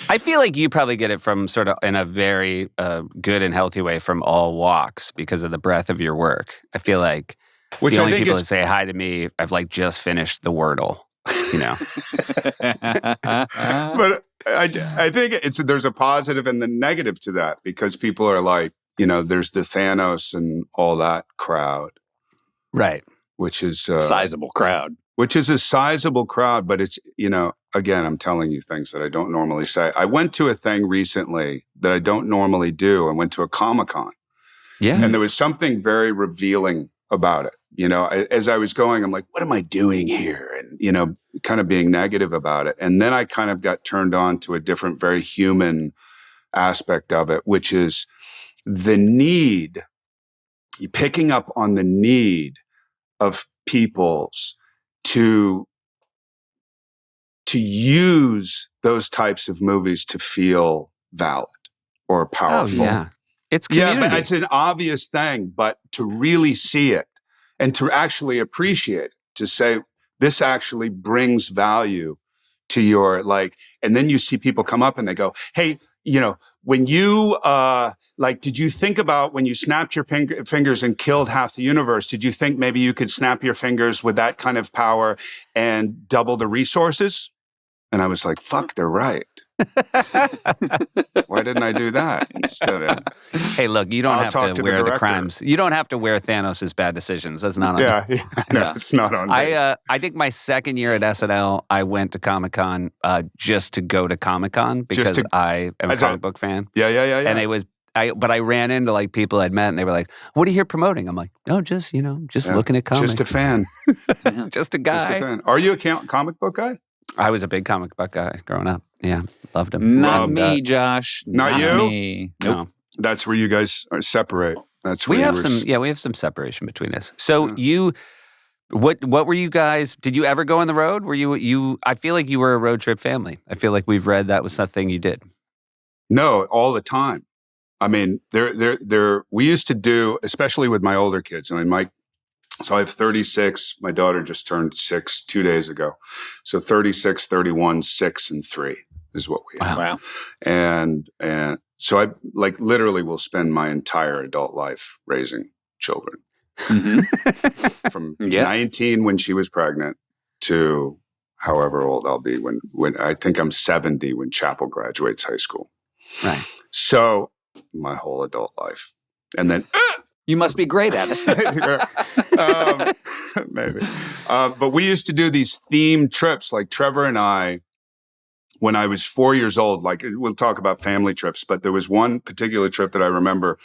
I feel like you probably get it from sort of in a very good and healthy way from all walks because of the breadth of your work. I feel like the only people that say hi to me, I've like just finished the Wordle, But I think there's a positive and the negative to that because people are like, there's the Thanos and all that crowd. Right. Which is sizable crowd. Which is a sizable crowd, but it's, again, I'm telling you things that I don't normally say. I went to a thing recently that I don't normally do. I went to a Comic-Con. Yeah. And there was something very revealing about it. As I was going, I'm like, what am I doing here? And, kind of being negative about it. And then I kind of got turned on to a different, very human aspect of it, which is the need, picking up on the need of people's to use those types of movies to feel valid or powerful. Oh, yeah. It's community. Yeah, but it's an obvious thing, but to really see it and to actually appreciate it, to say, this actually brings value to your and then you see people come up and they go, hey, when you, did you think about when you snapped your fingers and killed half the universe, did you think maybe you could snap your fingers with that kind of power and double the resources? And I was like, fuck, they're right. Why didn't I do that instead of? Hey, look, you don't have to wear the crimes. You don't have to wear Thanos' bad decisions. That's not on me. No, it's not on me. I think my second year at SNL, I went to Comic-Con just to go to Comic-Con because I am a comic book fan. Yeah. And it was, but I ran into people I'd met and they were like, what are you here promoting? I'm like, no, just looking at comics. Just a fan. Just a guy. Just a fan. Are you a comic book guy? I was a big comic book guy growing up. Yeah, loved him. Not me, Josh. Not you? Me. Nope. No. That's where you guys are separate. That's where we have some separation between us. So what were you guys? Did you ever go on the road? Were you? I feel like you were a road trip family. I feel like we've read that was something you did. No, all the time. I mean, we used to do, especially with my older kids. I mean, So I have 36. My daughter just turned 6 2 days ago. So 36, 31, 6, and 3 is what we have. Wow. And so I like literally will spend my entire adult life raising children. From 19 when she was pregnant to however old I'll be when I think I'm 70 when Chapel graduates high school. Right. So my whole adult life. And then You must be great at it. maybe. But we used to do these themed trips, like Trevor and I, when I was 4 years old. Like, we'll talk about family trips, but there was one particular trip that I remember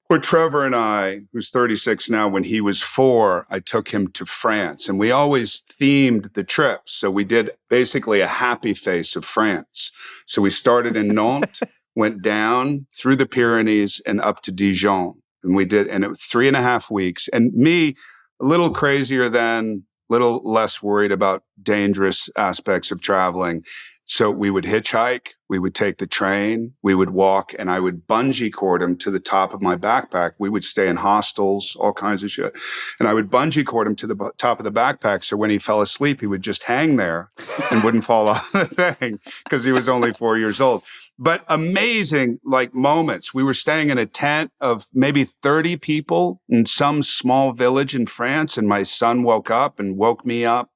where Trevor and I, who's 36 now, when he was 4, I took him to France. And we always themed the trips. So we did basically a happy face of France. So we started in Nantes, went down through the Pyrenees and up to Dijon. And we did, and it was 3.5 weeks. And me, a little crazier then, a little less worried about dangerous aspects of traveling. So we would hitchhike, we would take the train, we would walk, and I would bungee cord him to the top of my backpack. We would stay in hostels, all kinds of shit. And I would bungee cord him to the top of the backpack. So when he fell asleep, he would just hang there and wouldn't fall off the thing because he was only 4 years old. But amazing, like, moments. We were staying in a tent of maybe 30 people in some small village in France. And my son woke up and woke me up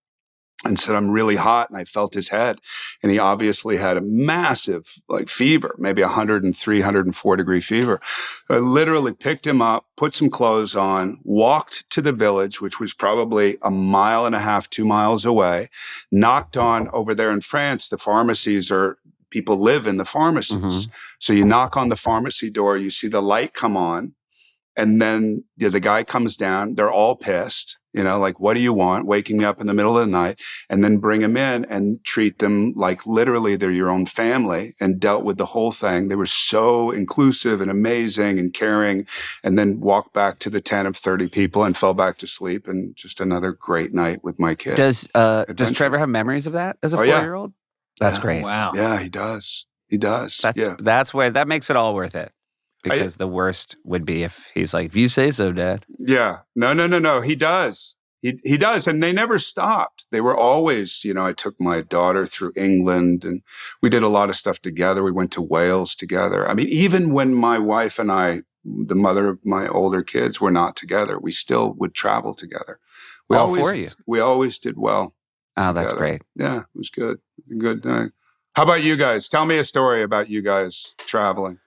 and said, I'm really hot. And I felt his head. And he obviously had a massive, like, fever, maybe 103, 104 degree fever. I literally picked him up, put some clothes on, walked to the village, which was probably 1.5 miles, 2 miles away, knocked on over there in France. The pharmacies are, people live in the pharmacies. Mm-hmm. So you knock on the pharmacy door, you see the light come on, and then the guy comes down. They're all pissed, like, what do you want? Waking me up in the middle of the night, and then bring them in and treat them like literally they're your own family, and dealt with the whole thing. They were so inclusive and amazing and caring, and then walked back to the tent of 30 people and fell back to sleep. And just another great night with my kid. Does Trevor have memories of that as a 4-year-old? That's great. Wow. Yeah, he does. He does. That's where that makes it all worth it. Because the worst would be if he's like, if you say so, Dad. Yeah. No. He does. He does. And they never stopped. They were always, I took my daughter through England and we did a lot of stuff together. We went to Wales together. I mean, even when my wife and I, the mother of my older kids, were not together, we still would travel together. All for you. We always did well. Oh, together. That's great. Yeah, it was good. Good night. How about you guys? Tell me a story about you guys traveling.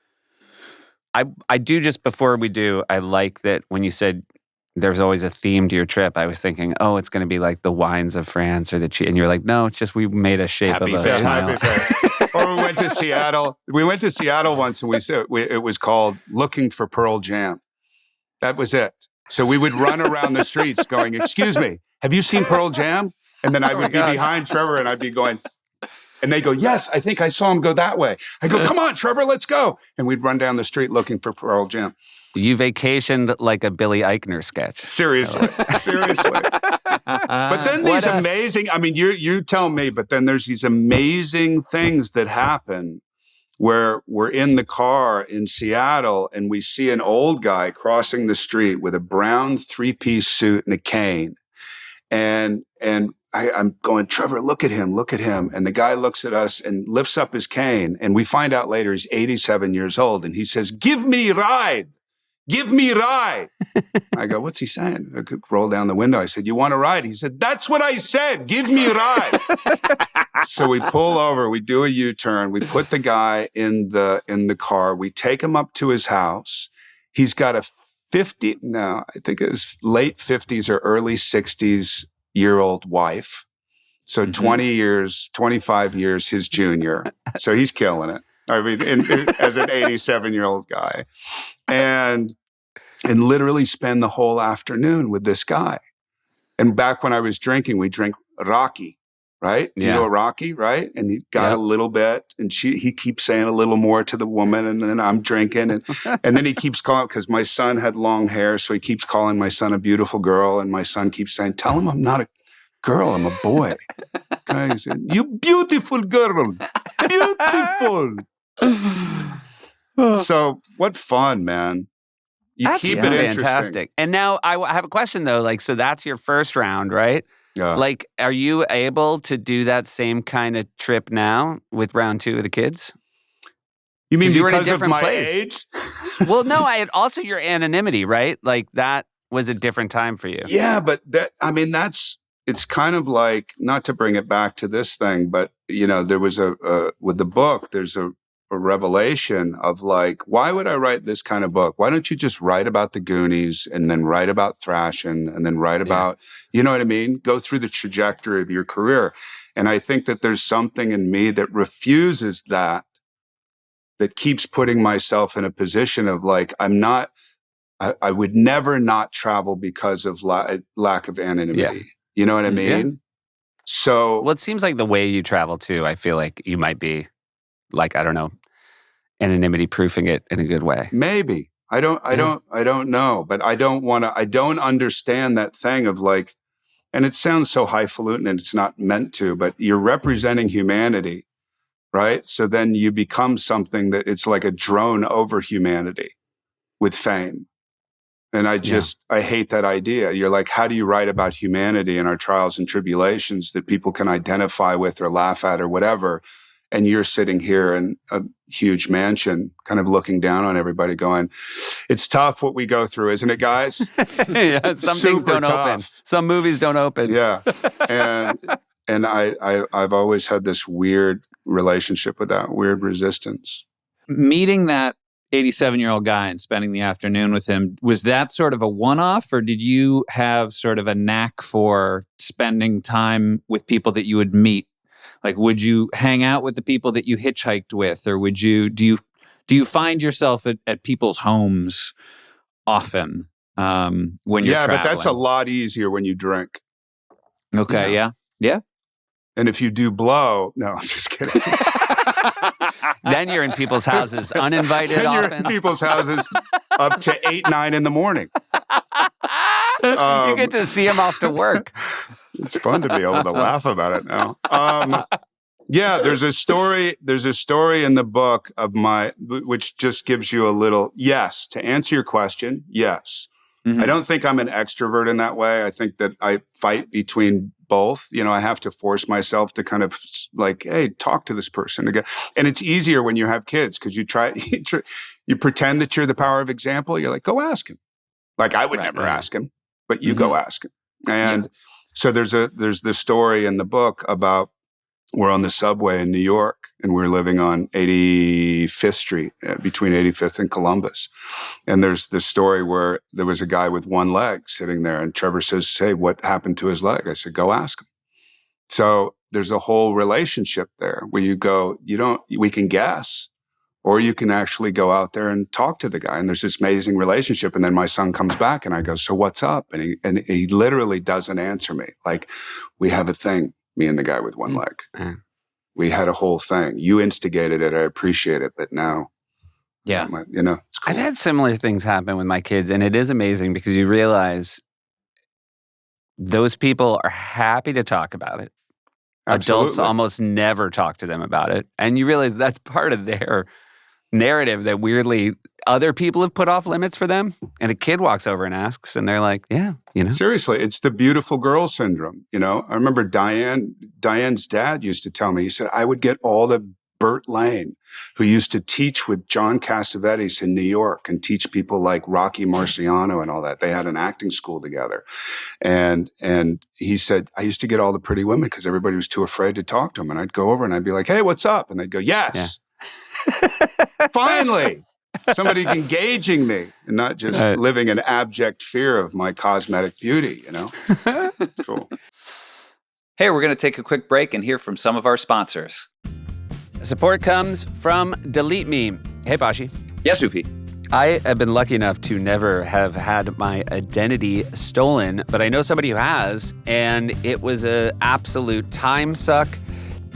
I do, just before we do, I like that when you said there's always a theme to your trip, I was thinking, oh, it's going to be like the wines of France or and you're like, no, it's just we made a shape Happy of a face. smile. Or we went to Seattle. We went to Seattle once, and it was called Looking for Pearl Jam. That was it. So we would run around the streets going, excuse me, have you seen Pearl Jam? And then I would be behind Trevor and I'd be going, and they go, yes, I think I saw him go that way. I go, come on, Trevor, let's go. And we'd run down the street looking for Pearl Jam. You vacationed like a Billy Eichner sketch. Seriously. But then these amazing, I mean, you tell me, but then there's these amazing things that happen where we're in the car in Seattle and we see an old guy crossing the street with a brown 3-piece suit and a cane. And I'm going, Trevor, look at him. And the guy looks at us and lifts up his cane. And we find out later he's 87 years old. And he says, give me ride. I go, what's he saying? I could roll down the window. I said, you want a ride? He said, that's what I said. Give me a ride. So we pull over, we do a U-turn. We put the guy in the car. We take him up to his house. He's got a I think it was late 50s or early 60s year-old wife. So 20 years, 25 years, his junior. So he's killing it. I mean, as an 87-year-old guy. And literally spend the whole afternoon with this guy. And back when I was drinking, we drank Rocky, right? Do you know Rocky, right? And he got a little bit, and he keeps saying a little more to the woman, and then I'm drinking, and then he keeps calling, because my son had long hair, so he keeps calling my son a beautiful girl, and my son keeps saying, tell him I'm not a girl, I'm a boy. Okay? He said, you beautiful girl, beautiful. So what fun, man. You That's keep it interesting. fantastic. And now I have a question though. Like, so that's your first round, right? Yeah. Like, are you able to do that same kind of trip now with round 2 of the kids? You mean 'Cause you were in a because of different my place. age? Well, no, also your anonymity, right? Like that was a different time for you. Yeah, but it's kind of like, not to bring it back to this thing, but there was with the book, there's a revelation of like, why would I write this kind of book? Why don't you just write about the Goonies and then write about thrashing and then write about, you know what I mean? Go through the trajectory of your career. And I think that there's something in me that refuses that keeps putting myself in a position of like, I would never not travel because of lack of anonymity. Yeah. You know what I mean? Yeah. So, Well, it seems like the way you travel too, I feel like you might be like, I don't know, anonymity proofing it in a good way. maybe I don't know, but I don't understand that thing of like, and it sounds so highfalutin and it's not meant to, but you're representing humanity, right? So then you become something that it's like a drone over humanity with fame. And I hate that idea. You're like, how do you write about humanity and our trials and tribulations that people can identify with or laugh at or whatever? And you're sitting here in a huge mansion, kind of looking down on everybody going, it's tough what we go through, isn't it, guys? Yeah, some things don't open. Some movies don't open. Yeah. And I've always had this weird relationship with that, weird resistance. Meeting that 87-year-old guy and spending the afternoon with him, was that sort of a one-off, or did you have sort of a knack for spending time with people that you would meet? Like, would you hang out with the people that you hitchhiked with, or do you find yourself at people's homes often when you're traveling? But that's a lot easier when you drink. Okay, yeah. And if you do blow, no, I'm just kidding. Then you're in people's houses, uninvited Then you're often. in people's houses up to 8, 9 in the morning. You get to see them off to work. It's fun to be able to laugh about it now. There's a story in the book of which just gives you a little, yes, to answer your question, yes. Mm-hmm. I don't think I'm an extrovert in that way. I think that I fight between both. I have to force myself to kind of like, hey, talk to this person again. And it's easier when you have kids because you pretend that you're the power of example. You're like, go ask him. Like I would never ask him, but you go ask him. And so there's this story in the book about, we're on the subway in New York and we're living on 85th Street between 85th and Columbus. And there's this story where there was a guy with one leg sitting there and Trevor says, hey, what happened to his leg? I said, go ask him. So there's a whole relationship there where you go, we can guess, or you can actually go out there and talk to the guy. And there's this amazing relationship. And then my son comes back and I go, so what's up? And he literally doesn't answer me. Like, we have a thing. Me and the guy with one leg. We had a whole thing. You instigated it. I appreciate it. But now, Yeah. It's cool. I've had similar things happen with my kids, and it is amazing because you realize those people are happy to talk about it. Absolutely. Adults almost never talk to them about it. And you realize that's part of their narrative that weirdly other people have put off limits for them. And a kid walks over and asks, and they're like, yeah, Seriously, it's the beautiful girl syndrome. I remember Diane's dad used to tell me, he said, I would get all the Burt Lane, who used to teach with John Cassavetes in New York and teach people like Rocky Marciano and all that. They had an acting school together. And he said, I used to get all the pretty women because everybody was too afraid to talk to them. And I'd go over and I'd be like, hey, what's up? And they'd go, yes. Yeah. Finally, somebody engaging me and not just living in abject fear of my cosmetic beauty, Cool. Hey, we're going to take a quick break and hear from some of our sponsors. Support comes from Delete Me. Hey, Bashi. Yes, Ufi. I have been lucky enough to never have had my identity stolen, but I know somebody who has, and it was an absolute time suck.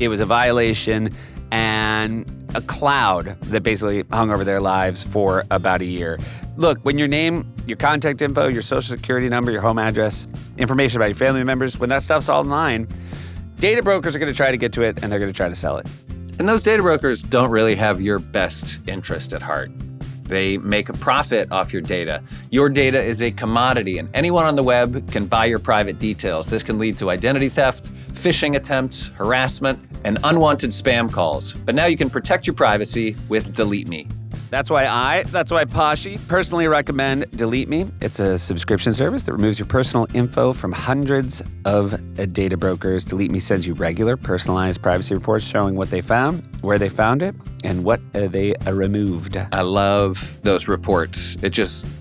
It was a violation and a cloud that basically hung over their lives for about a year. Look, when your name, your contact info, your social security number, your home address, information about your family members, when that stuff's all online, data brokers are going to try to get to it and they're going to try to sell it. And those data brokers don't really have your best interest at heart. They make a profit off your data. Your data is a commodity, and anyone on the web can buy your private details. This can lead to identity theft, phishing attempts, harassment, and unwanted spam calls. But now you can protect your privacy with Delete Me. That's why Poshy, personally recommend Delete Me. It's a subscription service that removes your personal info from hundreds of data brokers. Delete Me sends you regular, personalized privacy reports showing what they found, where they found it, and what they removed. I love those reports.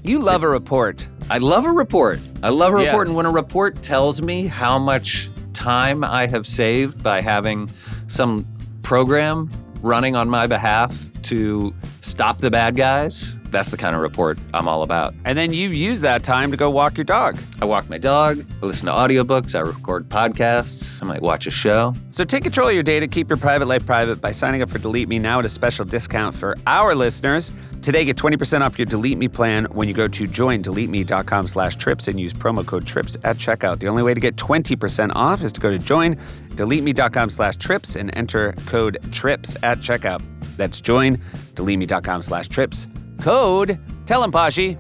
You love a report. I love a report. And when a report tells me how much time I have saved by having some program running on my behalf to stop the bad guys, that's the kind of report I'm all about. And then you use that time to go walk your dog. I walk my dog, I listen to audiobooks, I record podcasts, I might watch a show. So take control of your data, keep your private life private by signing up for Delete Me now at a special discount for our listeners. Today, get 20% off your Delete Me plan when you go to joindeleteme.com/trips and use promo code TRIPS at checkout. The only way to get 20% off is to go to joindeleteme.com/trips and enter code TRIPS at checkout. That's joindeleteme.com/trips. Code, tell him, Poshy.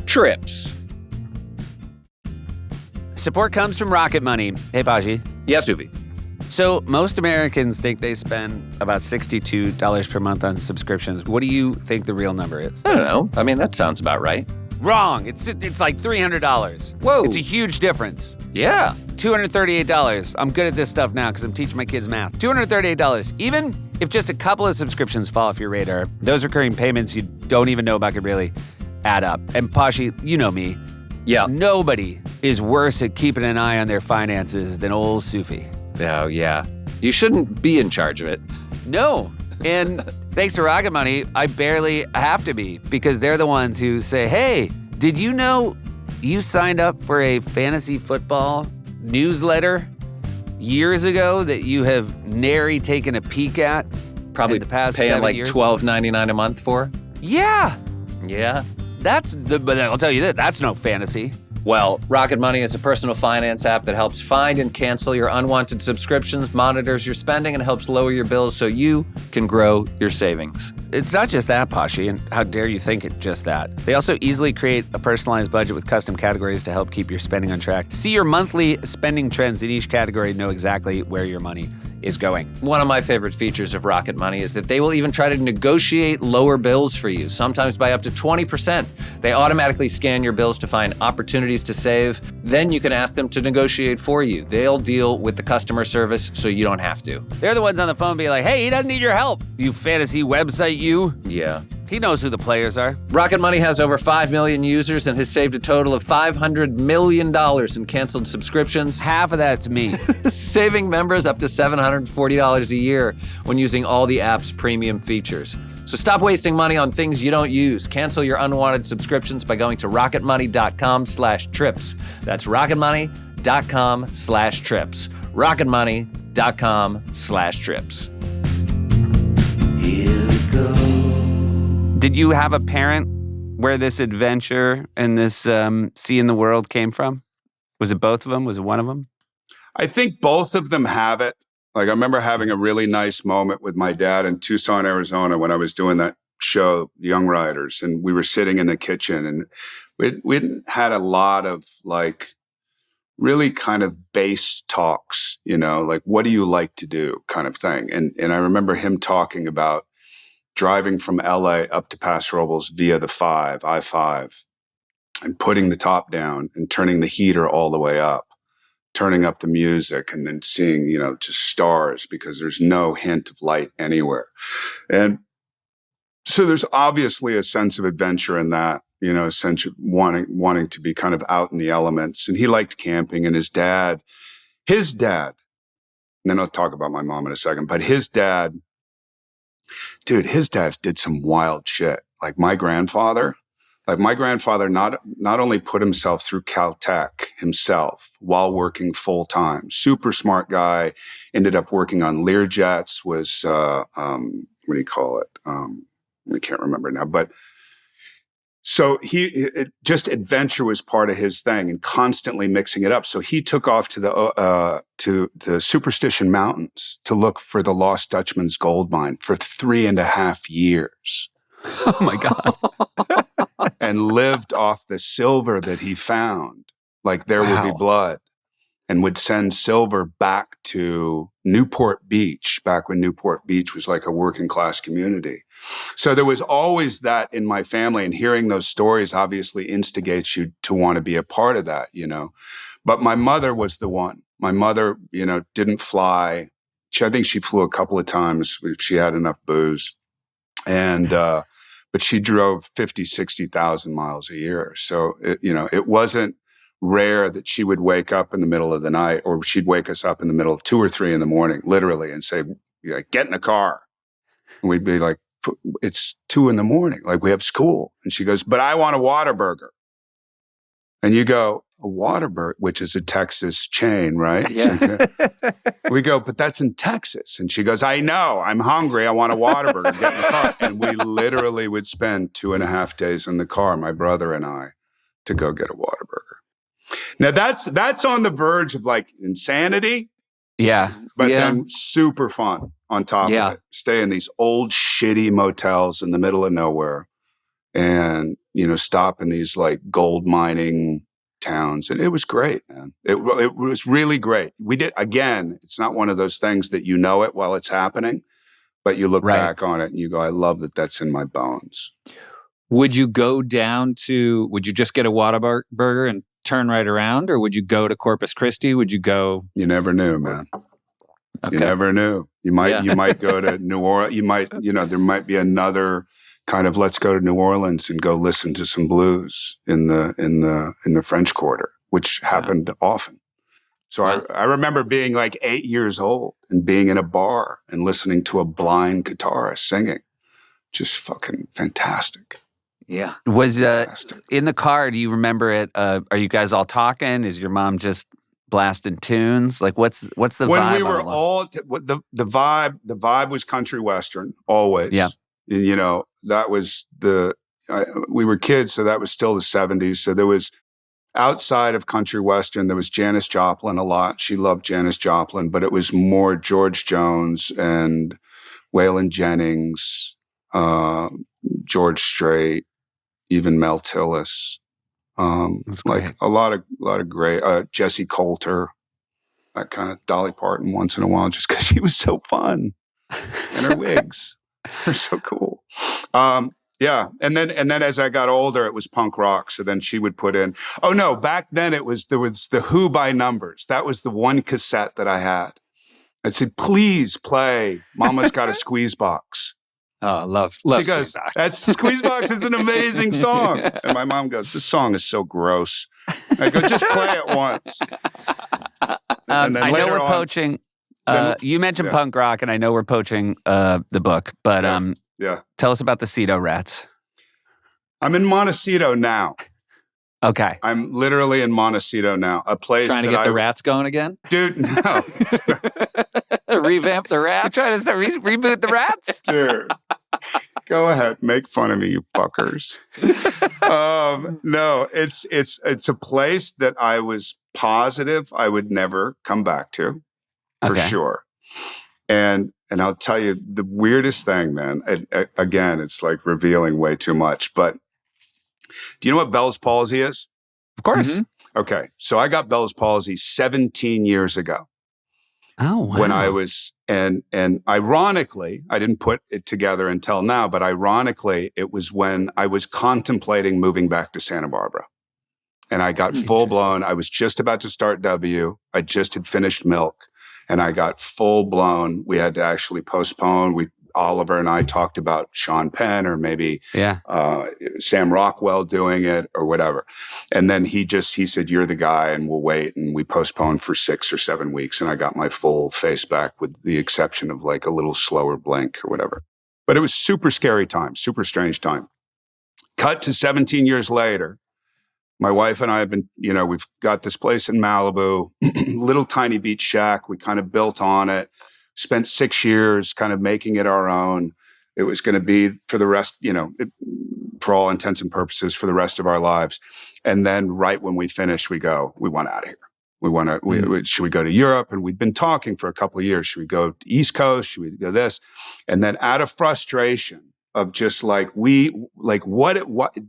Trips. Support comes from Rocket Money. Hey, Poshy. Yes, Ubi. So most Americans think they spend about $62 per month on subscriptions. What do you think the real number is? I don't know. I mean, that sounds about right. Wrong. It's like $300. Whoa. It's a huge difference. Yeah. $238. I'm good at this stuff now because I'm teaching my kids math. $238. Even if just a couple of subscriptions fall off your radar, those recurring payments you don't even know about could really add up. And Poshy, you know me. Yeah. Nobody is worse at keeping an eye on their finances than old Sufi. Oh, yeah. You shouldn't be in charge of it. No. And thanks to Rocket Money, I barely have to be because they're the ones who say, hey, did you know you signed up for a fantasy football newsletter years ago that you have nary taken a peek at? Probably in the past paying 7 like years? $12.99 a month for? Yeah. Yeah. But I'll tell you this, that's no fantasy. Well, Rocket Money is a personal finance app that helps find and cancel your unwanted subscriptions, monitors your spending, and helps lower your bills so you can grow your savings. It's not just that, Poshy, and how dare you think it just that. They also easily create a personalized budget with custom categories to help keep your spending on track. See your monthly spending trends in each category and know exactly where your money is going. One of my favorite features of Rocket Money is that they will even try to negotiate lower bills for you, sometimes by up to 20%. They automatically scan your bills to find opportunities to save. Then you can ask them to negotiate for you. They'll deal with the customer service so you don't have to. They're the ones on the phone being like, hey, he doesn't need your help, you fantasy website, you. Yeah. He knows who the players are. Rocket Money has over 5 million users and has saved a total of $500 million in canceled subscriptions. Half of that's me. Saving members up to $740 a year when using all the app's premium features. So stop wasting money on things you don't use. Cancel your unwanted subscriptions by going to rocketmoney.com/trips. That's rocketmoney.com/trips. rocketmoney.com/trips. Here we go. Did you have a parent where this adventure and this seeing the world came from? Was it both of them? Was it one of them? I think both of them have it. Like I remember having a really nice moment with my dad in Tucson, Arizona when I was doing that show, Young Riders, and we were sitting in the kitchen and we had a lot of like really kind of base talks, you know, like what do you like to do kind of thing. And I remember him talking about driving from LA up to Paso Robles via the I-5, and putting the top down and turning the heater all the way up, turning up the music and then seeing, you know, just stars because there's no hint of light anywhere. And so there's obviously a sense of adventure in that, you know, a sense of wanting to be kind of out in the elements. And he liked camping, and his dad, and then I'll talk about my mom in a second, but his dad did some wild shit. Like my grandfather not only put himself through Caltech himself while working full time, super smart guy, ended up working on Learjets, was, what do you call it? I can't remember now, but so just adventure was part of his thing and constantly mixing it up. So he took off to the Superstition Mountains to look for the Lost Dutchman's gold mine for 3.5 years. Oh my God. and lived off the silver that he found. Like there would be Wow. blood, and would send silver back to Newport Beach, back when Newport Beach was like a working class community. So there was always that in my family, and hearing those stories obviously instigates you to want to be a part of that, you know. But my mother was the one. My mother, you know, didn't fly. I think she flew a couple of times if she had enough booze. And, but she drove 50, 60,000 miles a year. So, it wasn't rare that she would wake up in the middle of the night, or she'd wake us up in the middle of 2 or 3 in the morning, literally, and say, like, get in the car. And we'd be like, it's 2 in the morning. Like, we have school. And she goes, but I want a Whataburger. And you go, a Whataburger, which is a Texas chain, right? Yeah. We go, but that's in Texas. And she goes, I know, I'm hungry. I want a Whataburger. Get in the car. And we literally would spend 2.5 days in the car, my brother and I, to go get a Whataburger. Now that's on the verge of like insanity, Yeah. but Yeah. then super fun on top of it. Stay in these old shitty motels in the middle of nowhere, and, you know, stop in these like gold mining towns. And it was great, man. It was really great. We did, again, it's not one of those things that you know it while it's happening, but you look Right. back on it and you go, I love that that's in my bones. Would you go down to, would you just get a Whataburger and turn right around, or would you go to Corpus Christi? Would you go? You never knew, man. Okay. You never knew. You might go to New Orleans. You might, there might be another kind of, let's go to New Orleans and go listen to some blues in the French Quarter, which happened often. So I remember being like 8 years old and being in a bar and listening to a blind guitarist singing. Just fucking fantastic. Yeah. Was Fantastic. in the car, do you remember it? Are you guys all talking? Is your mom just blasting tunes? Like what's the vibe? When we were on the- all the vibe was country western always. Yeah. And, you know, that was we were kids, so that was still the 70s. So there was, outside of country western, there was Janis Joplin a lot. She loved Janis Joplin, but it was more George Jones and Waylon Jennings, George Strait, even Mel Tillis. That's Like great. a lot of great, Jessie Coulter, that kind of, Dolly Parton once in a while, just because she was so fun, and her wigs were so cool. Yeah, and then as I got older, it was punk rock. So then she would put in. Oh no, back then there was the Who by Numbers. That was the one cassette that I had. I'd say, please play "Mama's Got a Squeeze Box." Oh, love. She goes, "That's Squeezebox is an amazing song." And my mom goes, "This song is so gross." I go, "Just play it once." And then I know later we're on- poaching. You mentioned yeah. punk rock, and I know we're poaching the book, but Yeah, tell us about the Cito Rats. I'm in Montecito now. Okay. I'm literally in Montecito now, a place Trying to that get the rats going again? dude. No, Revamp the You rats? trying to start reboot the Rats? dude. Go ahead, make fun of me, you fuckers. No, it's a place that I was positive I would never come back to, for Okay. sure. And I'll tell you the weirdest thing, man. Again, it's like revealing way too much. But do you know what Bell's palsy is? Of course. Mhm. Okay, so I got Bell's palsy 17 years ago. Oh, wow. When I was, and ironically, I didn't put it together until now, but ironically, it was when I was contemplating moving back to Santa Barbara. And I got full blown, I was just about to start W. I just had finished Milk, and I got full blown. We had to actually postpone. Oliver and I talked about Sean Penn or maybe Yeah. Sam Rockwell doing it or whatever. And then he said, "You're the guy and we'll wait." And we postponed for 6 or 7 weeks. And I got my full face back with the exception of like a little slower blink or whatever. But it was super scary time, super strange time. Cut to 17 years later. My wife and I have been, we've got this place in Malibu, little tiny beach shack. We kind of built on it. Spent 6 years kind of making it our own. It was going to be for the rest, for all intents and purposes, for the rest of our lives. And then right when we finish, we want out of here. We want to, should we go to Europe? And we'd been talking for a couple of years. Should we go to East Coast? Should we go this? And then out of frustration, of just like what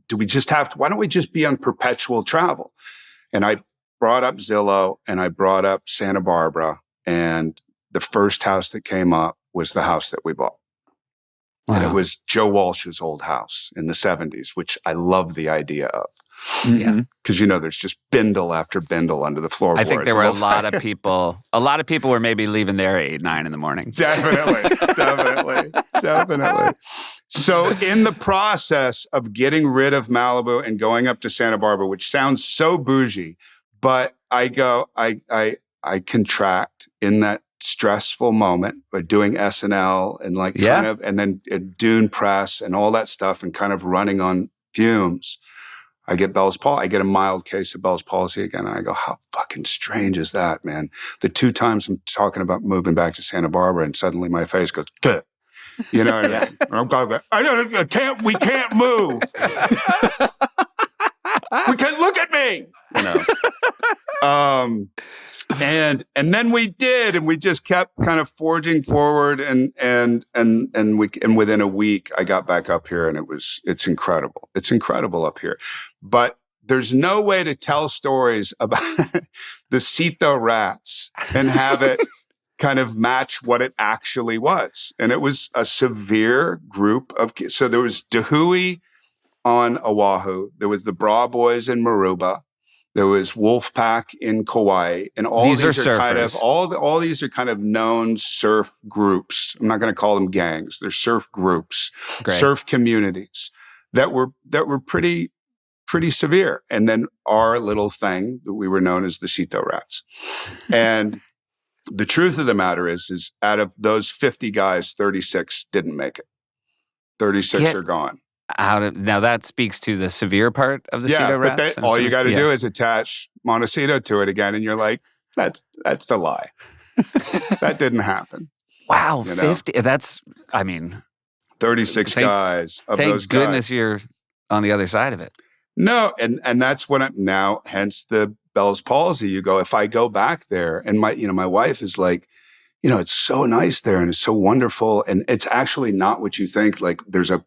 do we just have to, why don't we just be on perpetual travel? And I brought up Zillow and I brought up Santa Barbara, and the first house that came up was the house that we bought. Wow. And it was Joe Walsh's old house in the 70s, which I love the idea of. Yeah. Because, there's just bindle after bindle under the floorboards. I think there were a lot of people were maybe leaving there at 8, 9 in the morning. Definitely. So in the process of getting rid of Malibu and going up to Santa Barbara, which sounds so bougie, but I contract in that stressful moment by doing SNL and and then Dune Press and all that stuff and kind of running on fumes. I get Bell's palsy. I get a mild case of Bell's palsy again. And I go, how fucking strange is that, man? The 2 times I'm talking about moving back to Santa Barbara and suddenly my face goes, "Kuh." You know what I mean? I'm talking about, we can't move. We can't look at me. And then we did, and we just kept kind of forging forward, and within a week I got back up here, and it's incredible. It's incredible up here, but there's no way to tell stories about the Cito Rats and have it kind of match what it actually was. And it was a severe group of kids. So there was Dahui on Oahu, there was the Bra Boys in Maruba. There was Wolfpack in Kauai, and all these are kind of all these are kind of known surf groups. I'm not going to call them gangs; they're surf groups, surf communities that were pretty severe. And then our little thing that we were known as the Cito Rats. And the truth of the matter is out of those 50 guys, 36 didn't make it. 36 are gone. Now that speaks to the severe part of the Cito Rats. But all you got to do is attach Montecito to it again, and you're like, that's a lie. That didn't happen. Wow, 50. That's 36 guys. Of thank those goodness guys. You're on the other side of it. No, and that's what I'm now. Hence the Bell's palsy. You go, if I go back there, and my wife is like, it's so nice there, and it's so wonderful, and it's actually not what you think. Like there's a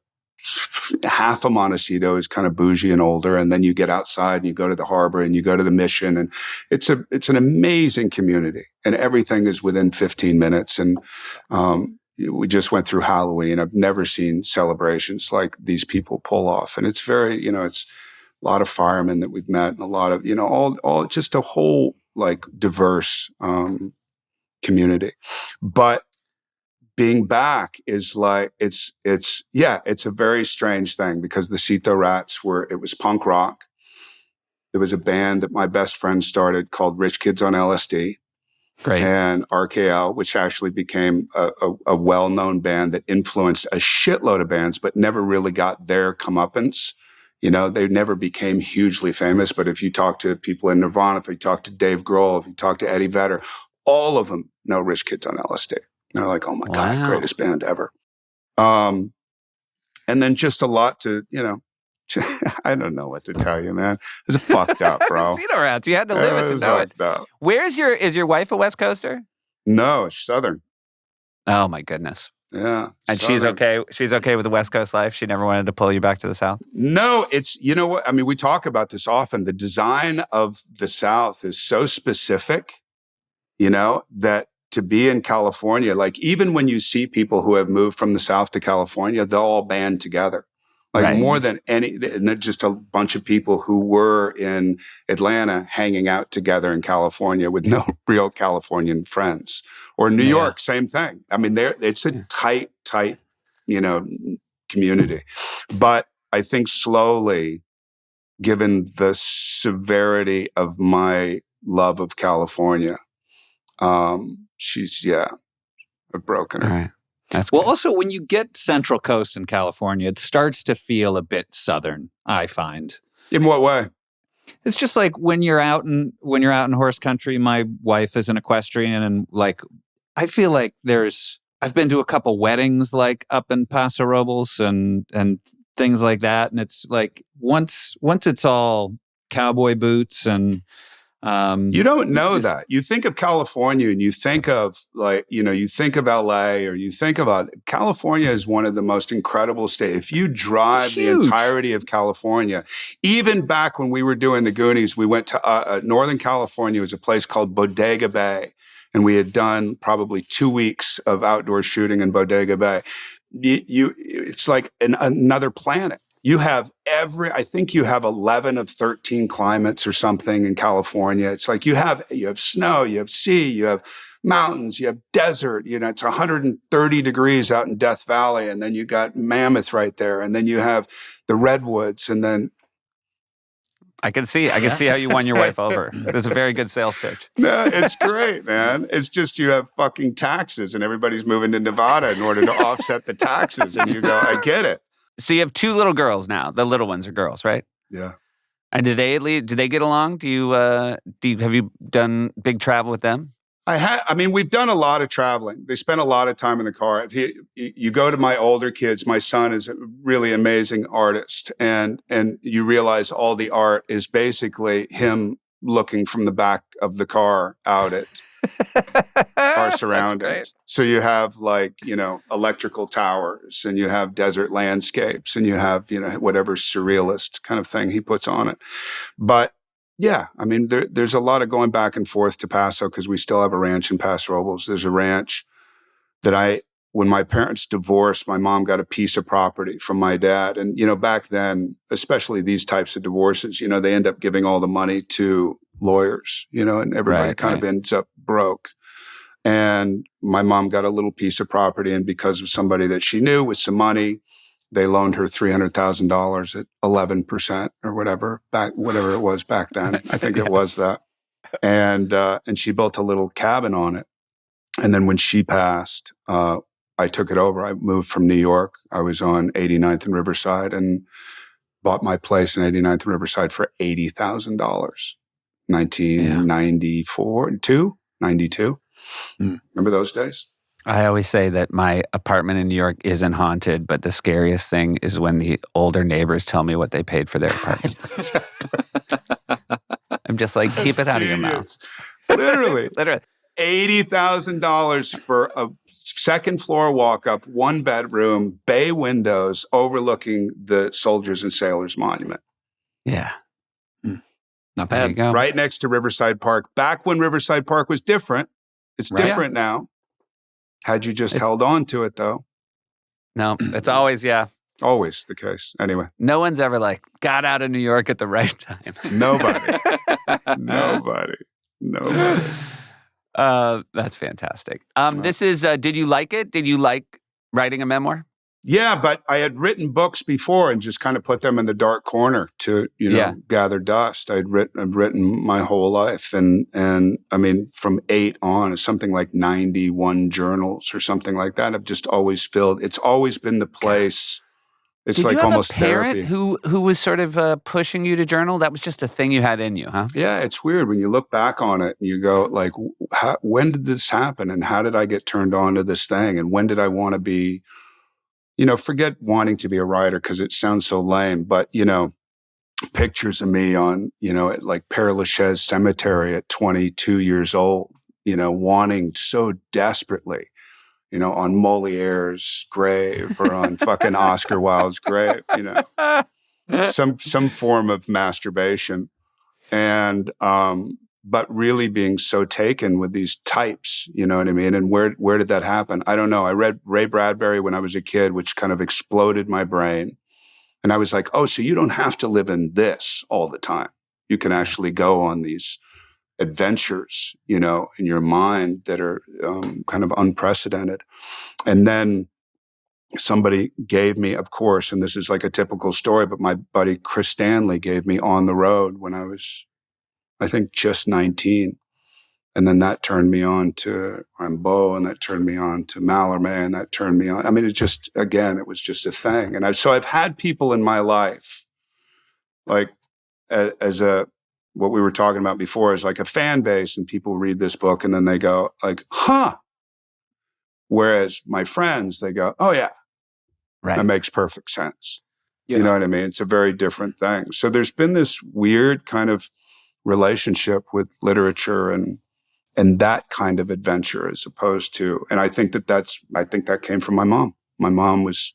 half of Montecito is kind of bougie and older, and then you get outside and you go to the harbor and you go to the Mission, and it's an amazing community, and everything is within 15 minutes. And we just went through Halloween. I've never seen celebrations like these people pull off, and it's very it's a lot of firemen that we've met, and a lot of all just a whole like diverse community, but. Being back is like, it's a very strange thing because the Cito Rats it was punk rock. There was a band that my best friend started called Rich Kids on LSD. Great. And RKL, which actually became a well-known band that influenced a shitload of bands, but never really got their comeuppance. They never became hugely famous. But if you talk to people in Nirvana, if you talk to Dave Grohl, if you talk to Eddie Vedder, all of them know Rich Kids on LSD. And they're like, oh my God, greatest band ever. And then just a lot to, I don't know what to tell you, man. It's fucked up, bro. Cito Rats, you had to live it to know it. Up. Is your wife a West Coaster? No, she's Southern. Oh my goodness. Yeah. And Southern. she's okay with the West Coast life? She never wanted to pull you back to the South? No, it's, what? I mean, we talk about this often. The design of the South is so specific, that to be in California, like even when you see people who have moved from the South to California, they'll all band together. Like more than any, and just a bunch of people who were in Atlanta hanging out together in California with no real Californian friends. Or New York, same thing. I mean, it's a tight, community. But I think slowly, given the severity of my love of California, I've broken her. All right. That's Well, good. also when you get Central Coast in California, it starts to feel a bit Southern, I find. In what way? It's just like when you're out in horse country, my wife is an equestrian, and like I feel like I've been to a couple weddings like up in Paso Robles and things like that, and it's like once it's all cowboy boots and You don't know that. You think of California and you think of you think of LA or you think about California is one of the most incredible states. If you drive the entirety of California, even back when we were doing the Goonies, we went to Northern California. It was a place called Bodega Bay. And we had done probably 2 weeks of outdoor shooting in Bodega Bay. It's like another planet. You have I think you have 11 of 13 climates or something in California. It's like you have snow, you have sea, you have mountains, you have desert. It's 130 degrees out in Death Valley, and then you got Mammoth right there, and then you have the redwoods, and then I can see how you won your wife over. It was a very good sales pitch. No, it's great, man. It's just you have fucking taxes, and everybody's moving to Nevada in order to offset the taxes, and you go, I get it. So you have 2 little girls now. The little ones are girls, right? Yeah. And do they get along? Have you done big travel with them? We've done a lot of traveling. They spend a lot of time in the car. If you go to my older kids, my son is a really amazing artist, and you realize all the art is basically him looking from the back of the car out at our surroundings. So you have electrical towers, and you have desert landscapes, and you have whatever surrealist kind of thing he puts on it. But yeah, there's a lot of going back and forth to Paso because we still have a ranch in Paso Robles. There's a ranch that when my parents divorced, my mom got a piece of property from my dad. And, back then, especially these types of divorces, they end up giving all the money to lawyers, and everybody kind of ends up broke. And my mom got a little piece of property, and because of somebody that she knew with some money, they loaned her $300,000 at 11% or whatever it was back then. I think it was that. And she built a little cabin on it. And then when she passed, I took it over. I moved from New York. I was on 89th and Riverside and bought my place in 89th and Riverside for $80,000. 1994, 92. Remember those days? I always say that my apartment in New York isn't haunted, but the scariest thing is when the older neighbors tell me what they paid for their apartment. I'm just like, keep it out of your mouth. Literally. $80,000 for a second floor walk-up, 1 bedroom, bay windows overlooking the Soldiers and Sailors Monument. Yeah. Not bad. Right next to Riverside Park. Back when Riverside Park was different. It's different now. Had you just held on to it, though? No, it's always, always the case. Anyway. No one's ever got out of New York at the right time. Nobody. That's fantastic. This is, did you like it? Did you like writing a memoir? Yeah, but I had written books before and just kind of put them in the dark corner to, gather dust. I've written my whole life. And from 8 on, something like 91 journals or something like that. I've just always filled. It's always been the place. It's Did like you have almost a parent therapy. who was sort of pushing you to journal? That was just a thing you had in you, huh? Yeah, it's weird when you look back on it and you go when did this happen? And how did I get turned on to this thing? And when did I want to be, forget wanting to be a writer because it sounds so lame, but, pictures of me on, at Père Lachaise Cemetery at 22 years old, wanting so desperately, on Moliere's grave or on fucking Oscar Wilde's grave, some form of masturbation. And, but really being so taken with these types, you know what I mean? And where did that happen? I don't know. I read Ray Bradbury when I was a kid, which kind of exploded my brain. And I was like, oh, so you don't have to live in this all the time. You can actually go on these adventures, in your mind that are kind of unprecedented. And then somebody gave me, of course, and this is like a typical story, but my buddy Chris Stanley gave me On the Road when I was, I think, just 19. And then that turned me on to Rimbaud, and that turned me on to Mallarmé, and that turned me on. I mean, it just, again, it was just a thing. And so I've had people in my life, like as what we were talking about before is like a fan base, and people read this book and then they go like, huh. Whereas my friends, they go, oh yeah, that makes perfect sense. Yeah. You know what I mean? It's a very different thing. So there's been this weird kind of relationship with literature and that kind of adventure, as opposed to, and I think that came from my mom. My mom was,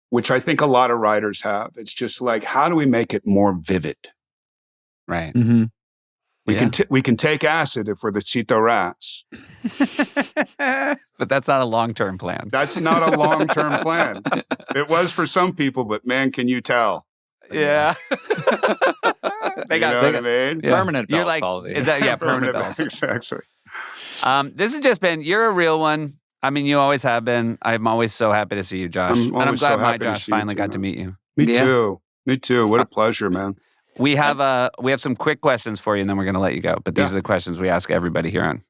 which I think a lot of writers have. It's just like, how do we make it more vivid? Right. Mm-hmm. We can take acid if we're the Cito Rats. But that's not a long-term plan. That's not a long-term plan. It was for some people, but man, can you tell? Yeah. What I mean? Yeah. Permanent You're Bell's like, palsy. is that, yeah, permanent bells. Exactly. This has just been, you're a real one. I mean, you always have been. I'm always so happy to see you, Josh. I'm And I'm always glad so my happy to Josh see you finally too, got to man. meet you. Me Yeah. too. Me too. What a pleasure, man. We have some quick questions for you, and then we're going to let you go. But these are the questions we ask everybody here on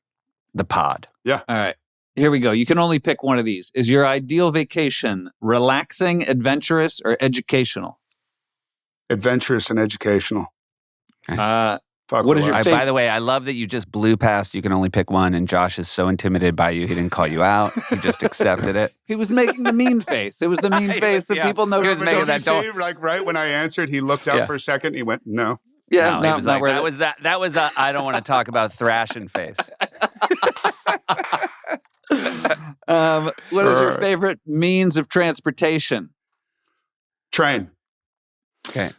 the pod. All right. Here we go. You can only pick one of these. Is your ideal vacation relaxing, adventurous, or educational? Adventurous and educational. Fuck What is your relax. favorite? By the way, I love that you just blew past you can only pick one, and Josh is so intimidated by you, he didn't call you out. He just accepted it. He was making the mean face. It was the mean face that Yeah. people know. He was But making don't that you see, like right when I answered, he looked out Yeah. for a second. He went, "No." Yeah, No, he was like, where that was a, I don't want to talk about thrashing face. What is your Right. favorite means of transportation? Train. Okay.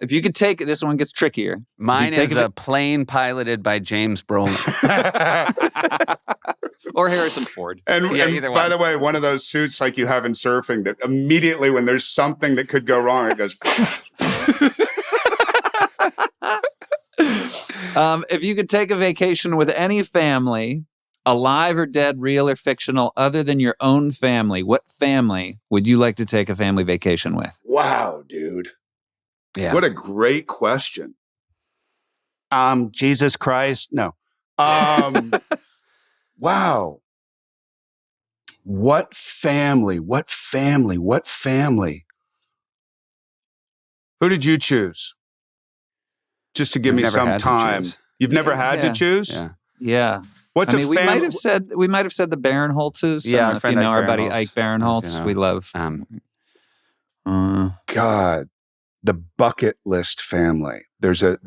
If you could take this one gets trickier. Mine take is it- a plane piloted by James Brolin. Or Harrison Ford. And, Yeah, and either by one. the way, one of those suits like you have in surfing that immediately when there's something that could go wrong, it goes. If you could take a vacation with any family, alive or dead, real or fictional, other than your own family, what family would you like to take a family vacation with? Wow, dude. Yeah. What a great question. Jesus Christ. No. Wow. What family? What family? What family? Who did you choose? Just to give I've me never some had to time. choose. You've never had Yeah. to choose? Yeah. Yeah. What's I mean, a we family? might have said the Barinholtzes. Yeah, I don't our know if friend you know Ike our buddy Barinholtz. Ike Barinholtz. You know. We love. God, the bucket list family. There's a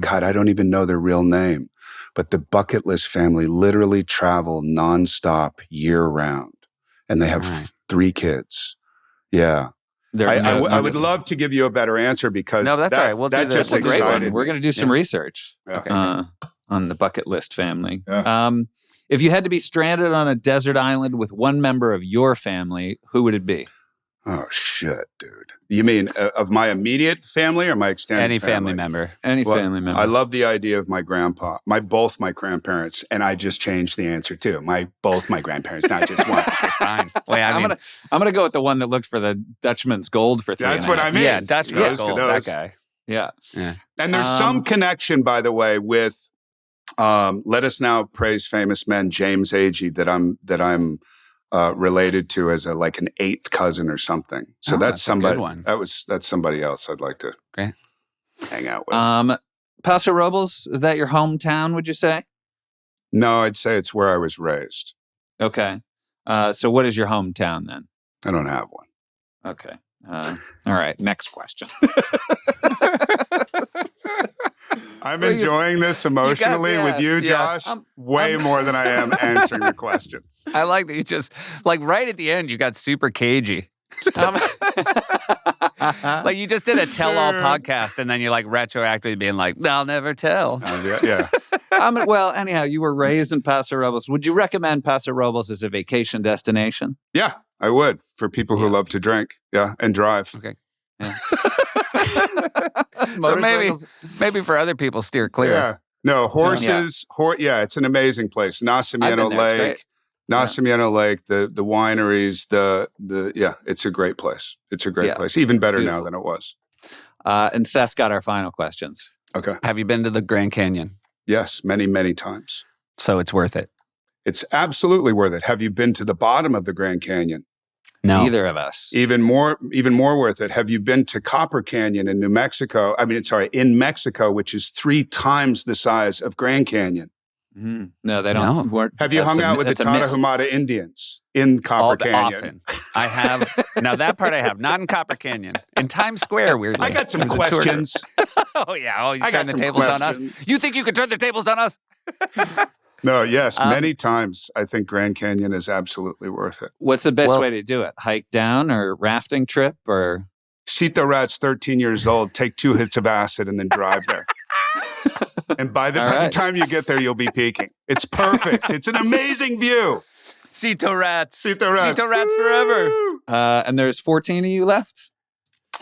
God, I don't even know their real name, but the bucket list family literally travel nonstop year round, and they have Right. 3 kids. Yeah, I would love to give you a better answer because No, that's that, all right. We'll do that that. just That's a great excited one. We're me. going to do some research Yeah. Okay. on the bucket list family. Yeah. If you had to be stranded on a desert island with one member of your family, who would it be? Oh shit, dude! You mean of my immediate family or my extended Any family member. Any Well, family member. I love the idea of my grandpa, both my grandparents, and I just changed the answer too. Both my grandparents, not just one. Fine. Wait, I mean, I'm gonna go with the one that looked for the Dutchman's gold for 3. That's what I mean. yeah, Dutch Goes to gold, those. that guy. Yeah. And there's some connection, by the way, with let us now praise famous men, James Agee, that I'm related to as an 8th cousin or something. So Oh, that's that's a good somebody. one. That's somebody else I'd like to Great. hang out with. Paso Robles, is that your hometown? Would you say? No, I'd say it's where I was raised. Okay. So what is your hometown then? I don't have one. Okay. All right. Next question. I'm Well, you- enjoying this emotionally yeah, with you, yeah. Josh, way more than I am answering the questions. I like that you just, right at the end, you got super cagey. Like you just did a tell-all podcast, and then you're retroactively being like, "I'll never tell." Yeah. Well, anyhow, you were raised in Paso Robles. Would you recommend Paso Robles as a vacation destination? Yeah, I would for people who love to drink. Yeah, and drive. Okay. So Motorcycles? maybe for other people, steer clear. Yeah. No, horses. It's an amazing place. I've Nacimiento been there. It's Lake. Nacimiento Lake, the wineries, it's a great place. It's a great place. Even better Beautiful. now than it was. And Seth's got our final questions. Okay. Have you been to the Grand Canyon? Yes, many, many times. So it's worth it. It's absolutely worth it. Have you been to the bottom of the Grand Canyon? No. Neither of us. Even more worth it. Have you been to Copper Canyon in in Mexico, which is 3 times the size of Grand Canyon? No, they don't. No. Have you hung out with the Tarahumara Indians in Copper Canyon? Often. I have. Now that part I have. Not in Copper Canyon. In Times Square, weirdly. I got some questions. Oh, yeah. Oh, you I got turn the some tables on questions. us? You think you could turn the tables on us? No, yes, many times. I think Grand Canyon is absolutely worth it. What's the best way to do it? Hike down or rafting trip or? Cito Rats, 13 years old, take 2 hits of acid and then drive there. And by the time you get there, you'll be peaking. It's perfect. It's an amazing view. Cito Rats. Cito Rats. Cito Rats forever. And there's 14 of you left?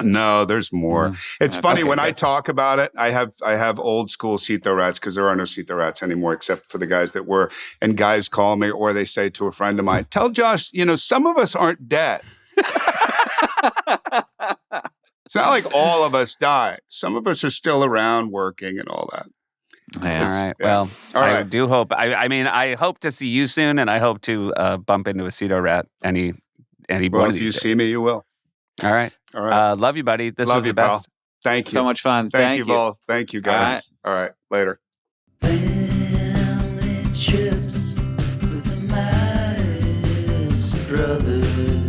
No, there's more. It's funny when I talk about it. I have old school Cito Rats because there are no Cito Rats anymore, except for the guys that were. And guys call me or they say to a friend of mine, "Tell Josh, some of us aren't dead." It's not like all of us died. Some of us are still around working and all that. Yeah, all right. Yeah. Well, I do hope. I mean, I hope to see you soon, and I hope to bump into a Cito Rat any Well, one of if these you days. see me, you will. All right. All right. Love you, buddy. This Love was you, the best. pal. Thank you. So much fun. Thank you both. Thank you, guys. All right. Later. Family trips with the Meyers brothers.